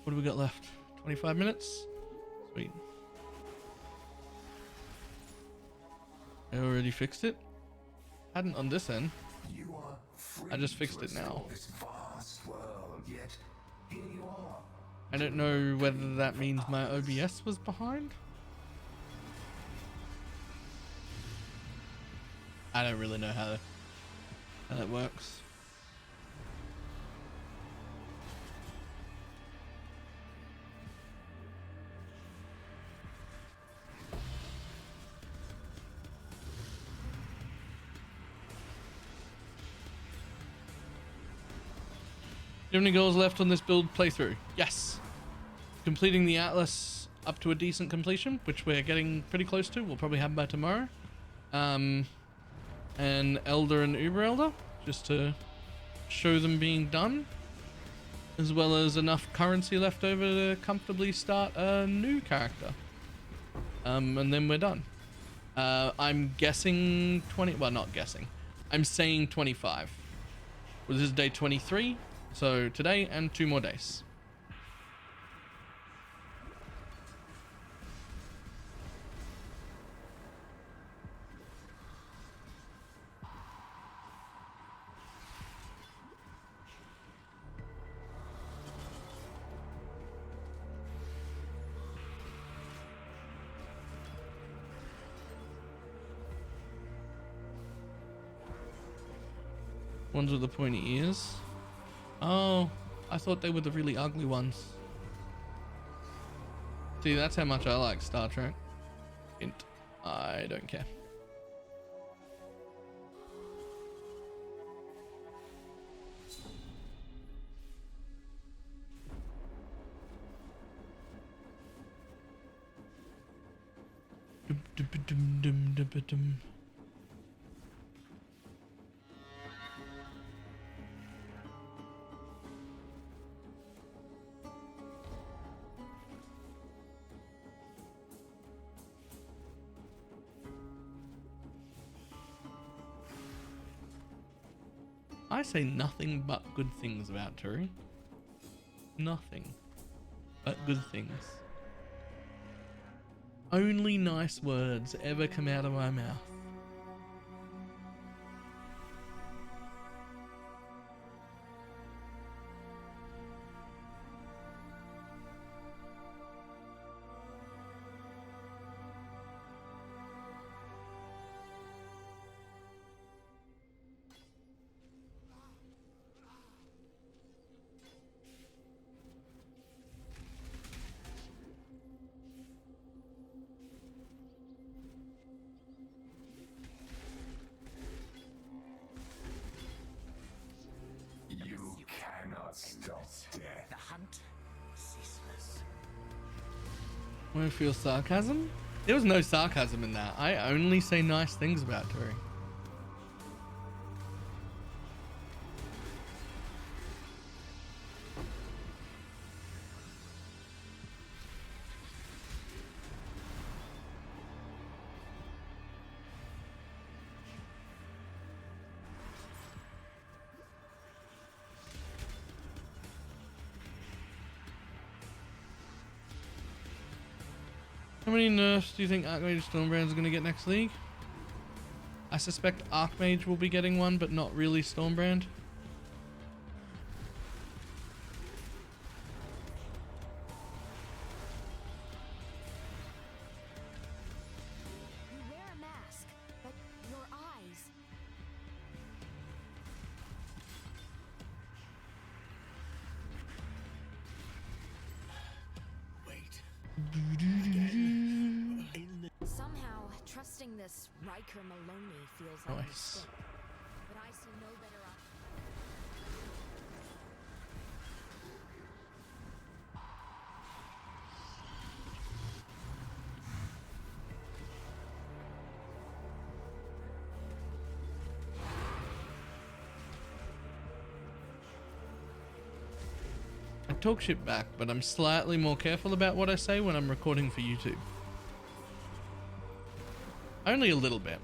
Speaker 1: What do we got left? 25 minutes? Sweet. I already fixed it. Hadn't on this end.
Speaker 9: You are free
Speaker 1: I just fixed
Speaker 9: to
Speaker 1: it now.
Speaker 9: explore this vast world, yet here you are.
Speaker 1: I don't know whether that means my OBS was behind. I don't really know how that works. Do you have any goals left on this build playthrough? Yes. Completing the Atlas up to a decent completion, which we're getting pretty close to. We'll probably have by tomorrow. And Elder and Uber Elder, just to show them being done. As well as enough currency left over to comfortably start a new character. And then we're done. I'm guessing 20, well, not guessing. I'm saying 25. Well, this is day 23. So today and 2 more days. Ones with the pointy ears. Oh, I thought they were the really ugly ones. See, that's how much I like Star Trek. Hint. I don't care. Dum, dum, dum, dum, dum, dum, dum. I say nothing but good things about Turi. Nothing but good things. Only nice words ever come out of my mouth.
Speaker 9: Stop death.
Speaker 10: The hunt ceaseless.
Speaker 1: Want to feel sarcasm? There was no sarcasm in that. I only say nice things about Turi. How many nerfs do you think Archmage Stormbrand's going to get next league? I suspect Archmage will be getting one, but not really Stormbrand.
Speaker 8: You wear a mask, but your eyes.
Speaker 10: Wait.
Speaker 8: Somehow, trusting this Riker Maloney feels like a
Speaker 1: Nice.
Speaker 8: mistake. But I see no better option.
Speaker 1: I talk shit back, but I'm slightly more careful about what I say when I'm recording for YouTube. Only a little bit.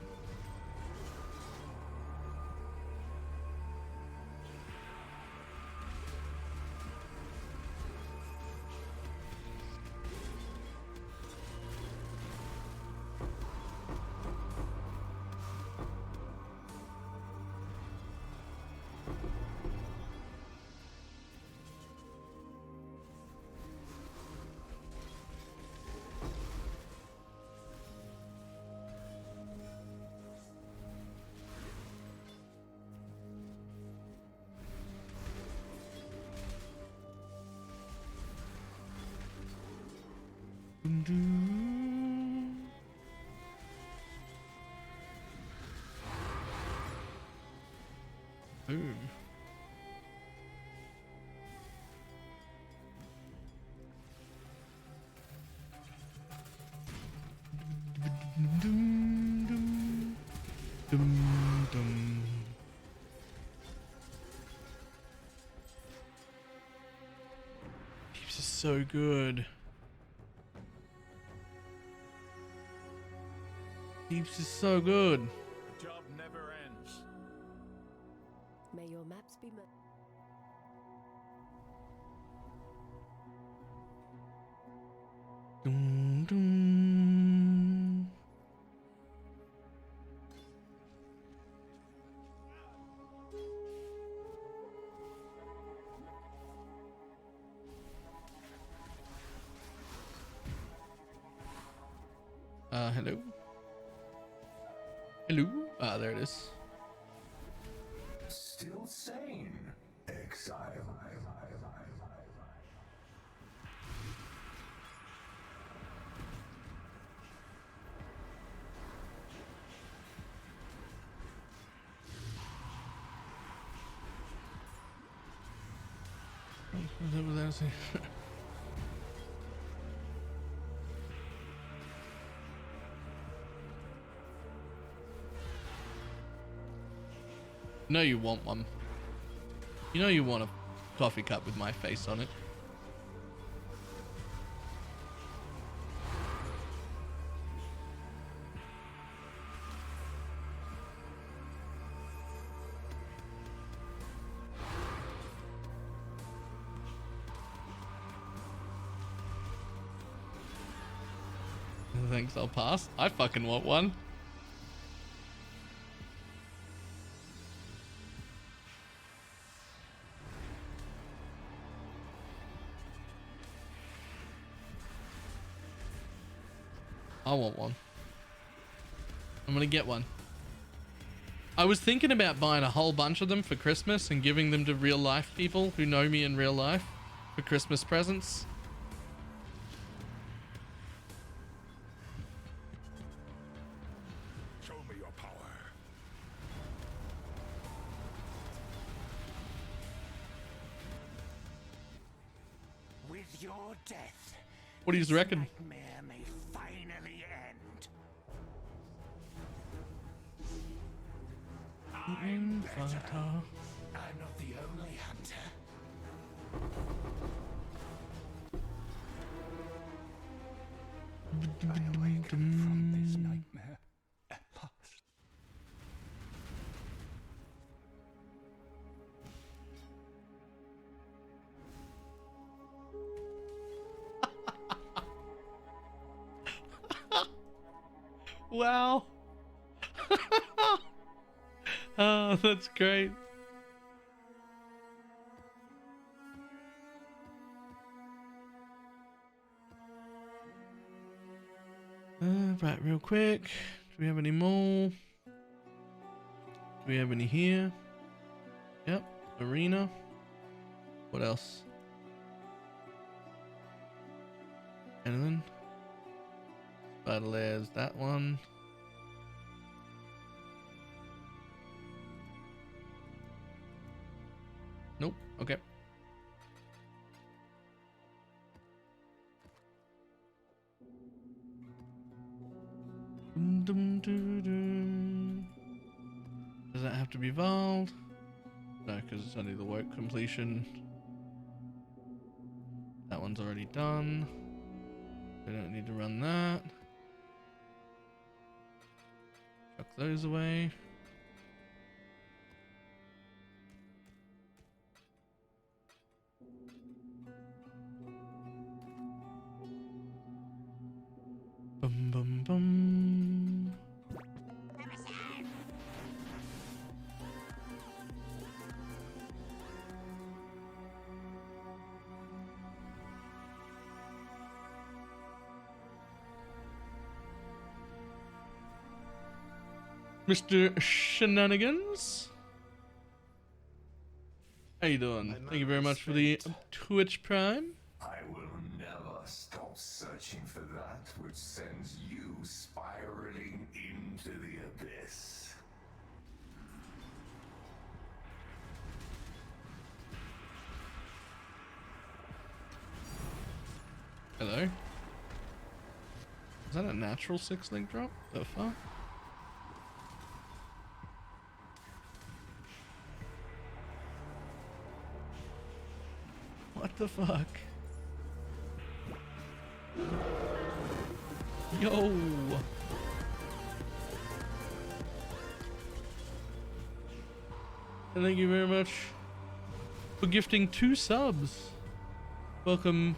Speaker 1: Boom. Dum, dum, dum, dum. This is so good. Heaps is so good.
Speaker 5: The job never ends.
Speaker 3: May your maps be
Speaker 1: Dum, dum. Hello? Hello? Ah, there it is.
Speaker 9: Still sane, exile.
Speaker 1: No, you want one. You know you want a coffee cup with my face on it. Thanks, I'll pass. I fucking want one. I want one. I'm gonna get one. I was thinking about buying a whole bunch of them for Christmas and giving them to real life people who know me in real life for Christmas presents.
Speaker 5: Show me your power.
Speaker 10: With your death,
Speaker 1: What do you reckon?
Speaker 10: nightmare may finally end. I'm better. I'm not the only hunter. I awaken from this nightmare at last.
Speaker 1: Wow. Oh, that's great. Right, real quick. Do we have any more? Do we have any here? Yep. Arena. What else? Anything? Battle airs, that one. Nope. Okay. Does that have to be Vald? No, because it's only the work completion. That one's already done. We don't need to run that. Chuck those away. Bum bum bum. Mr. Shenanigans, how you doing? Thank you very much for the Twitch Prime.
Speaker 9: I will never stop searching for that which sends you spiraling into the abyss.
Speaker 1: Hello? Is that a natural 6-link drop? The fuck? What the fuck? Yo! And thank you very much for gifting 2 subs. Welcome,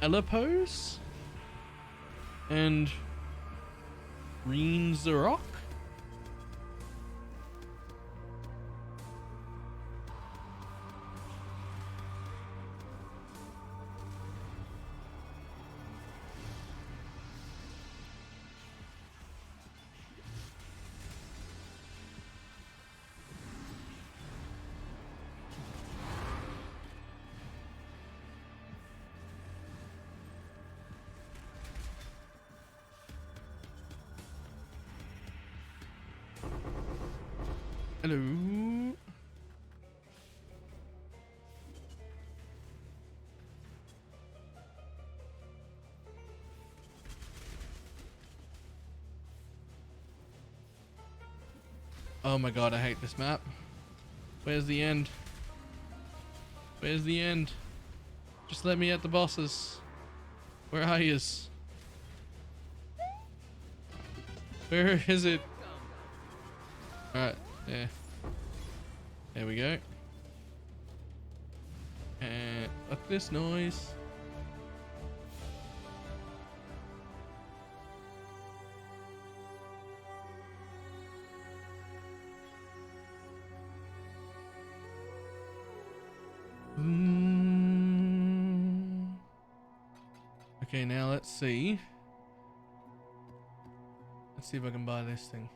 Speaker 1: Elapose and Reen Zarok. Hello. Oh my god, I hate this map. Where's the end? Where's the end? Just let me at the bosses. Where are yous? Where is it? Alright, yeah. There we go. And fuck this noise. Okay, now let's see. Let's see if I can buy this thing.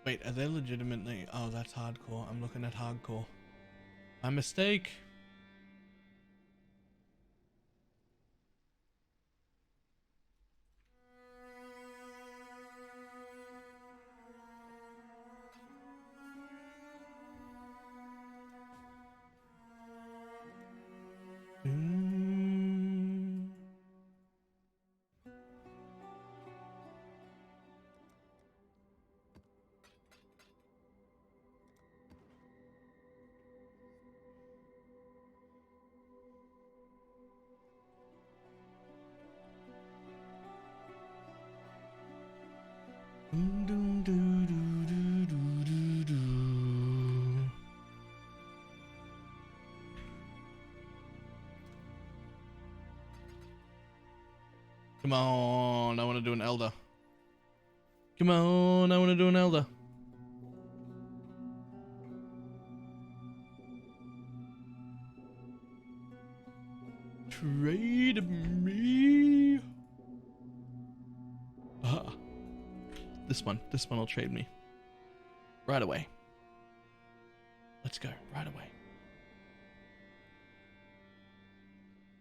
Speaker 1: Wait, are they legitimately? Oh, that's hardcore. I'm looking at hardcore. My mistake. Come on, I want to do an elder. Come on, I want to do an elder. Trade me. Ah. This one will trade me. Right away. Let's go, right away.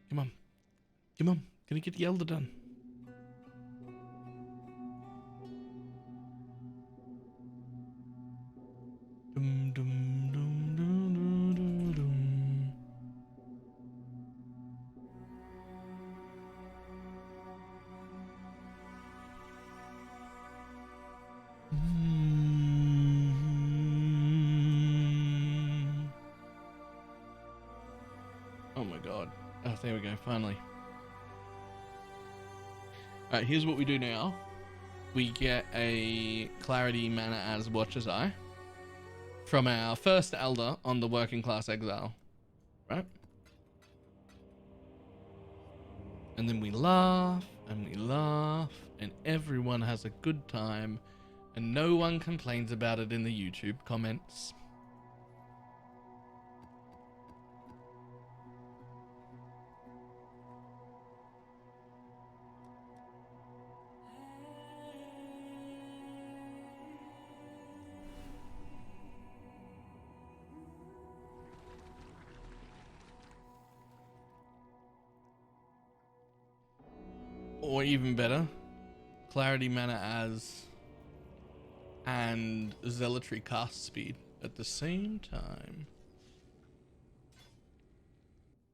Speaker 1: Come on. Come on, gonna get the elder done. Dum, dum, dum, dum, dum, dum, dum. Oh my god. Oh, there we go, finally. Alright, here's what we do now. We get a Clarity Mana as Watcher's Eye from our first elder on the Working Class Exile, right? And then we laugh, and everyone has a good time, and no one complains about it in the YouTube comments. Or even better, Clarity Mana as and Zealotry cast speed at the same time.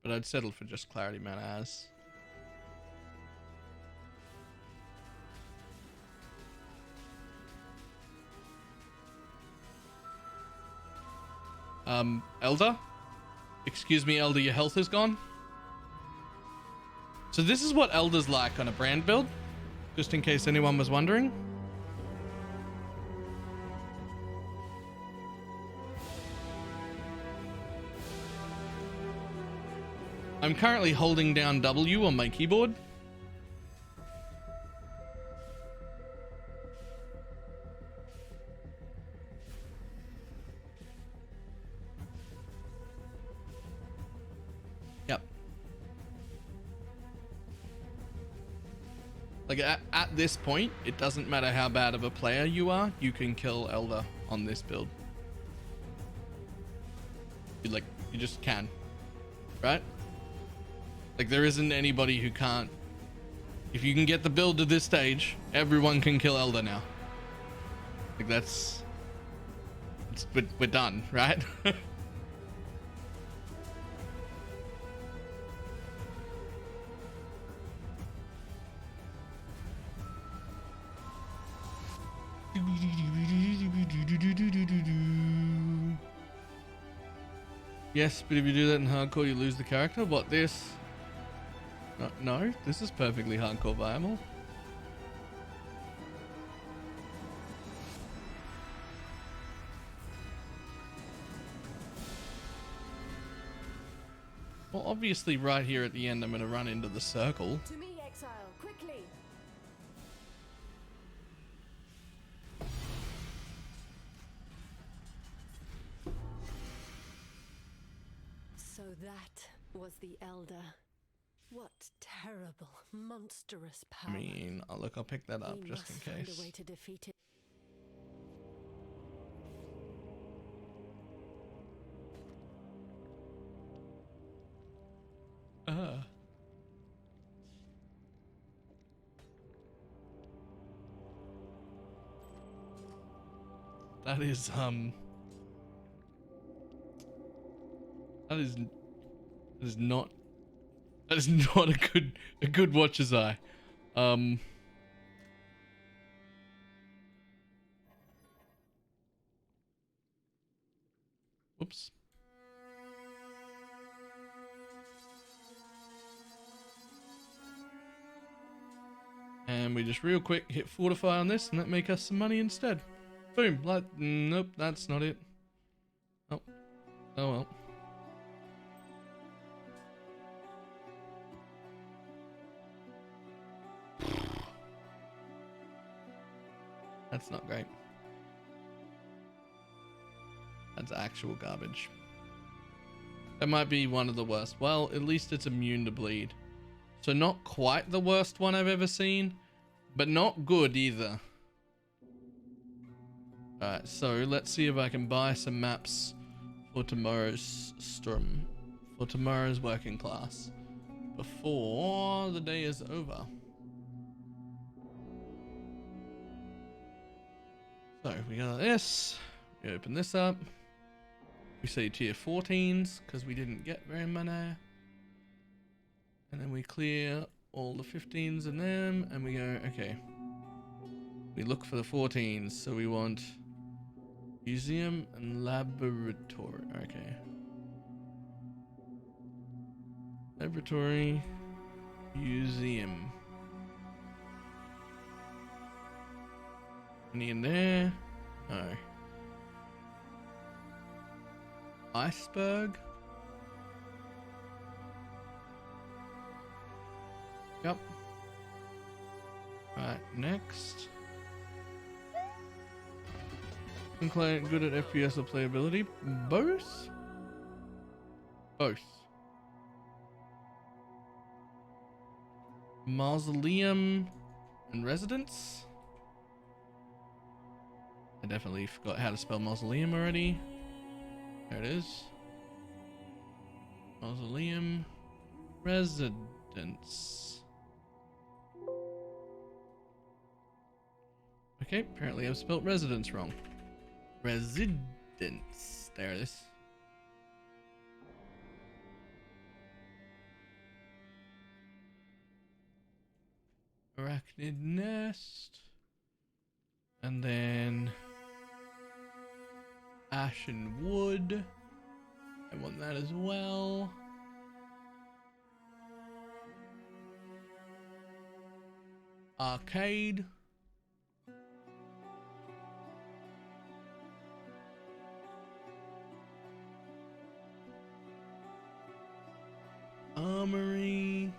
Speaker 1: But I'd settle for just Clarity Mana as. Elder? Excuse me, Elder, your health is gone? So this is what Elder's like on a brand build, just in case anyone was wondering. I'm currently holding down W on my keyboard. Yep. Like at this point, it doesn't matter how bad of a player you are, you can kill Elder on this build. You just can, right? Like there isn't anybody who can't. If you can get the build to this stage, everyone can kill Elder now. Like we're done, right? Yes, but if you do that in hardcore, you lose the character. What, this? No, this is perfectly hardcore viable. Well, obviously right here at the end, I'm going to run into the circle.
Speaker 8: To me, Exile, quickly. So that was the Elder. What terrible, monstrous power.
Speaker 1: I mean, look, I'll pick that up just in case.
Speaker 8: Find a way to defeat it.
Speaker 1: That is not a good watcher's eye. Whoops. And we just real quick hit fortify on this and that make us some money instead. Boom. Like, nope, that's not it. Oh. Oh well. That's not great. That's actual garbage. That might be one of the worst. Well, at least it's immune to bleed. So not quite the worst one I've ever seen, but not good either. Alright, so let's see if I can buy some maps for tomorrow's storm. For tomorrow's working class. Before the day is over. So we got this. We open this up. We say tier 14s because we didn't get very many. And then we clear all the 15s and them and we go, okay. We look for the 14s, so we want museum and laboratory. Okay. Laboratory, museum. Any in there? No. Iceberg? Yep. Alright, next. Client good at FPS or playability? Both? Both. Mausoleum and residence? I definitely forgot how to spell mausoleum already. There it is. Mausoleum residence. Okay, apparently I've spelt residence wrong. Residence. There it is. Arachnid nest. And then ashen wood. I want that as well. Arcade. Armory.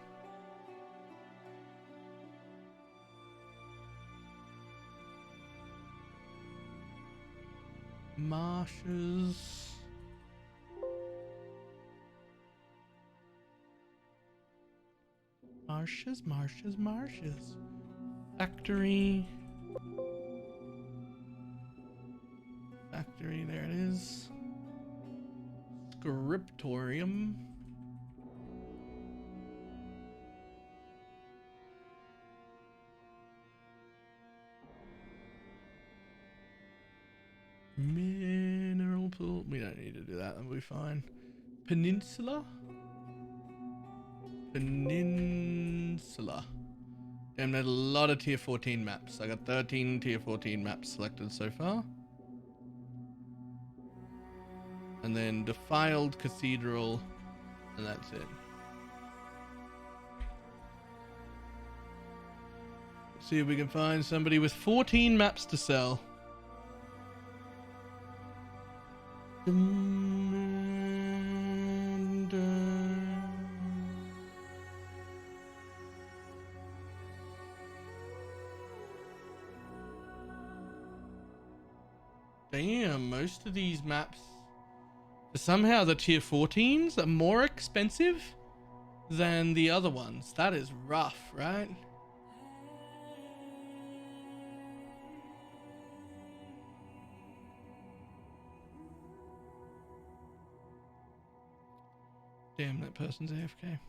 Speaker 1: Marshes. Marshes. Factory, there it is. Scriptorium. Mineral pool. We don't need to do that. That'll be fine. Peninsula. Damn, there's a lot of tier 14 maps. I got 13 tier 14 maps selected so far. And then Defiled Cathedral, and that's it. See if we can find somebody with 14 maps to sell. Damn, most of these maps, somehow the tier 14s are more expensive than the other ones. That is rough, right? Damn, that person's AFK.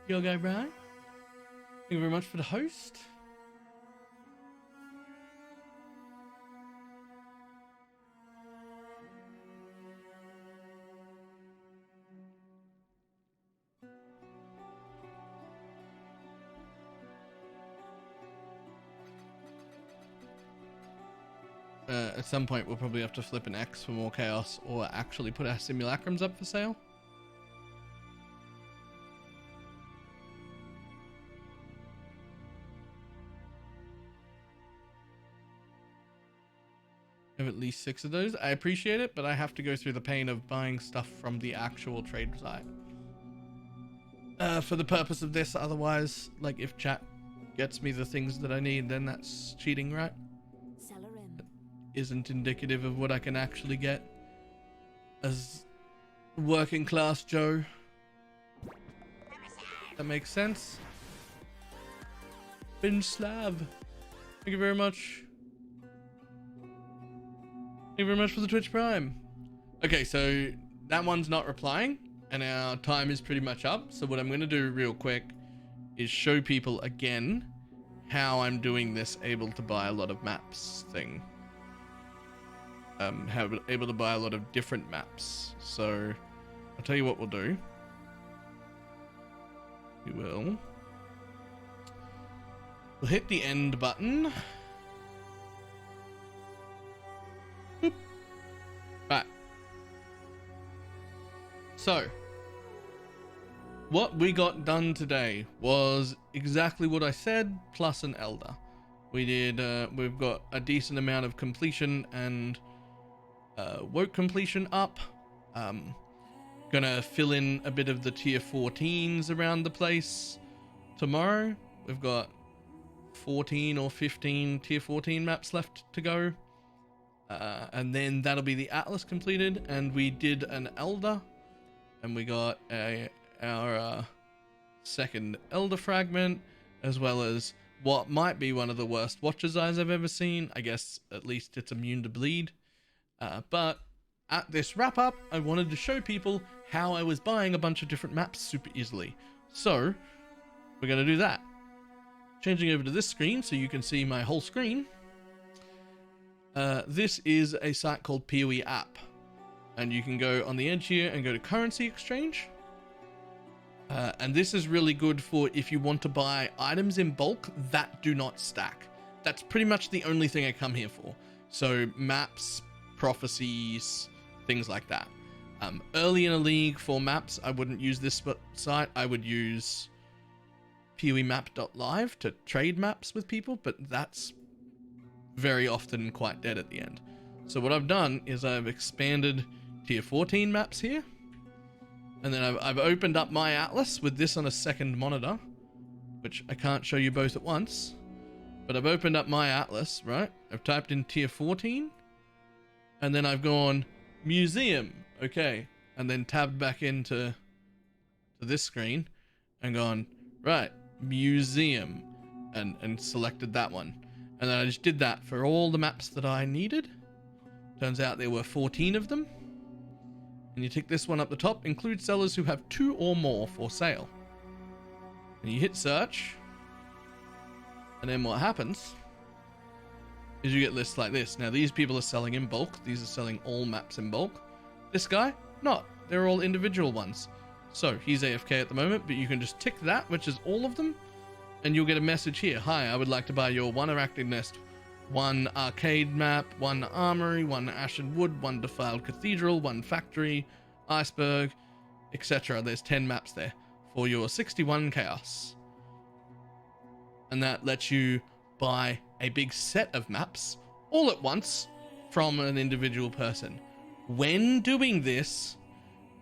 Speaker 1: Yo, guy Brian, thank you very much for the host. At some point, we'll probably have to flip an X for more chaos, or actually put our simulacrums up for sale. I have at least 6 of those. I appreciate it, but I have to go through the pain of buying stuff from the actual trade site. For the purpose of this, otherwise, like if chat gets me the things that I need, then that's cheating, right? Isn't indicative of what I can actually get as working class Joe. That makes sense. Binge Slav, thank you very much. Thank you very much for the Twitch Prime. Okay, so that one's not replying and our time is pretty much up. So what I'm going to do real quick is show people again how I'm doing this able to buy a lot of maps thing. Able to buy a lot of different maps. So I'll tell you what we'll do. We'll hit the end button. Boop. Right. So what we got done today was exactly what I said, plus an elder. We did, we've got a decent amount of completion and woke completion up. Gonna fill in a bit of the tier 14s around the place tomorrow. We've got 14 or 15 tier 14 maps left to go. And then that'll be the Atlas completed. And we did an Elder. And we got our second Elder fragment. As well as what might be one of the worst watcher's eyes I've ever seen. I guess at least it's immune to bleed. But at this wrap up, I wanted to show people how I was buying a bunch of different maps super easily. So we're going to do that. Changing over to this screen so you can see my whole screen. This is a site called PoE App. And you can go on the edge here and go to currency exchange. And this is really good for if you want to buy items in bulk that do not stack. That's pretty much the only thing I come here for. So maps, prophecies, things like that. Early in a league for maps, I wouldn't use this site. I would use poemap.live to trade maps with people, but that's very often quite dead at the end. So what I've done is I've expanded tier 14 maps here. And then I've opened up my atlas with this on a second monitor, which I can't show you both at once. But I've opened up my atlas, right? I've typed in tier 14. And then I've gone museum. Okay. And then tabbed back into this screen and gone, right, museum. And selected that one. And then I just did that for all the maps that I needed. Turns out there were 14 of them. And you tick this one up the top, include sellers who have 2 or more for sale. And you hit search. And then what happens is you get lists like this. Now these people are selling in bulk. These are selling all maps in bulk. This guy, not. They're all individual ones. So he's AFK at the moment, but you can just tick that, which is all of them. And you'll get a message here. Hi, I would like to buy your 1 Arachnid Nest, 1 Arcade map, 1 Armory, 1 Ashen Wood, 1 Defiled Cathedral, 1 Factory, Iceberg, etc. There's 10 maps there for your 61 Chaos. And that lets you buy a big set of maps all at once from an individual person. When doing this,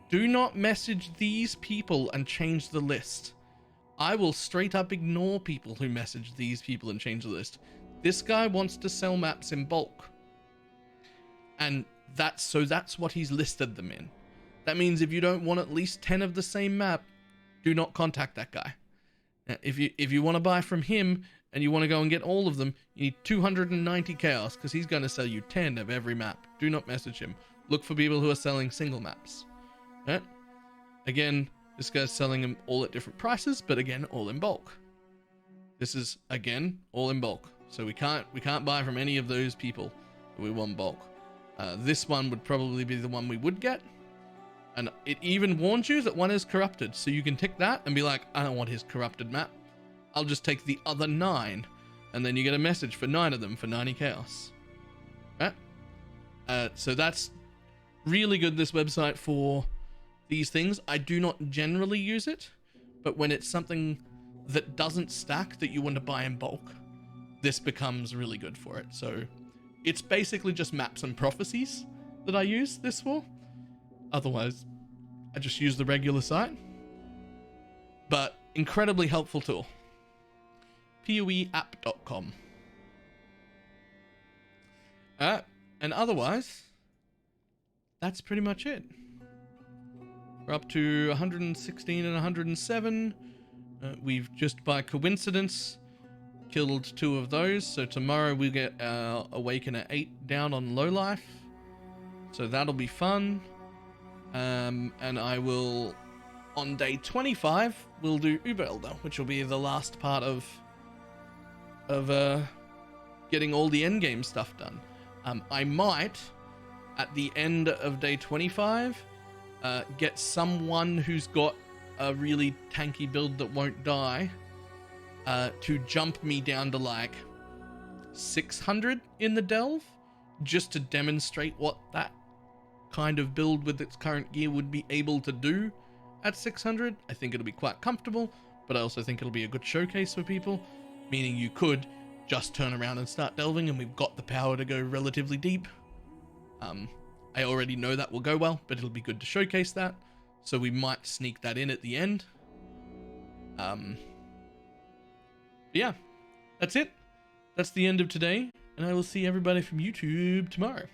Speaker 1: do not message these people and change the list. I will straight up ignore people who message these people and change the list. This guy wants to sell maps in bulk. And that's what he's listed them in. That means if you don't want at least 10 of the same map, do not contact that guy. If you want to buy from him and you want to go and get all of them, you need 290 chaos because he's going to sell you 10 of every map. Do not message him. Look for people who are selling single maps. Right? Again, this guy's selling them all at different prices, but again, all in bulk. This is, again, all in bulk. So we can't buy from any of those people that we want bulk. This one would probably be the one we would get. And it even warns you that one is corrupted. So you can tick that and be like, I don't want his corrupted map. I'll just take the other 9. And then you get a message for 9 of them for 90 chaos. Right? So that's really good, this website, for these things. I do not generally use it, but when it's something that doesn't stack that you want to buy in bulk, this becomes really good for it. So it's basically just maps and prophecies that I use this for. Otherwise, I just use the regular site. But incredibly helpful tool. poeapp.com. And otherwise, that's pretty much it. We're up to 116 and 107. We've just by coincidence killed 2 of those. So tomorrow we get our Awaken at 8 down on low life. So that'll be fun. And I will, on day 25, we'll do Uber Elder, which will be the last part of getting all the endgame stuff done. I might, at the end of day 25, get someone who's got a really tanky build that won't die to jump me down to like 600 in the delve, just to demonstrate what that kind of build with its current gear would be able to do at 600. I think it'll be quite comfortable, but I also think it'll be a good showcase for people, meaning you could just turn around and start delving and we've got the power to go relatively deep. I already know that will go well, but it'll be good to showcase that. So we might sneak that in at the end. Yeah, that's it. That's the end of today, and I will see everybody from YouTube tomorrow.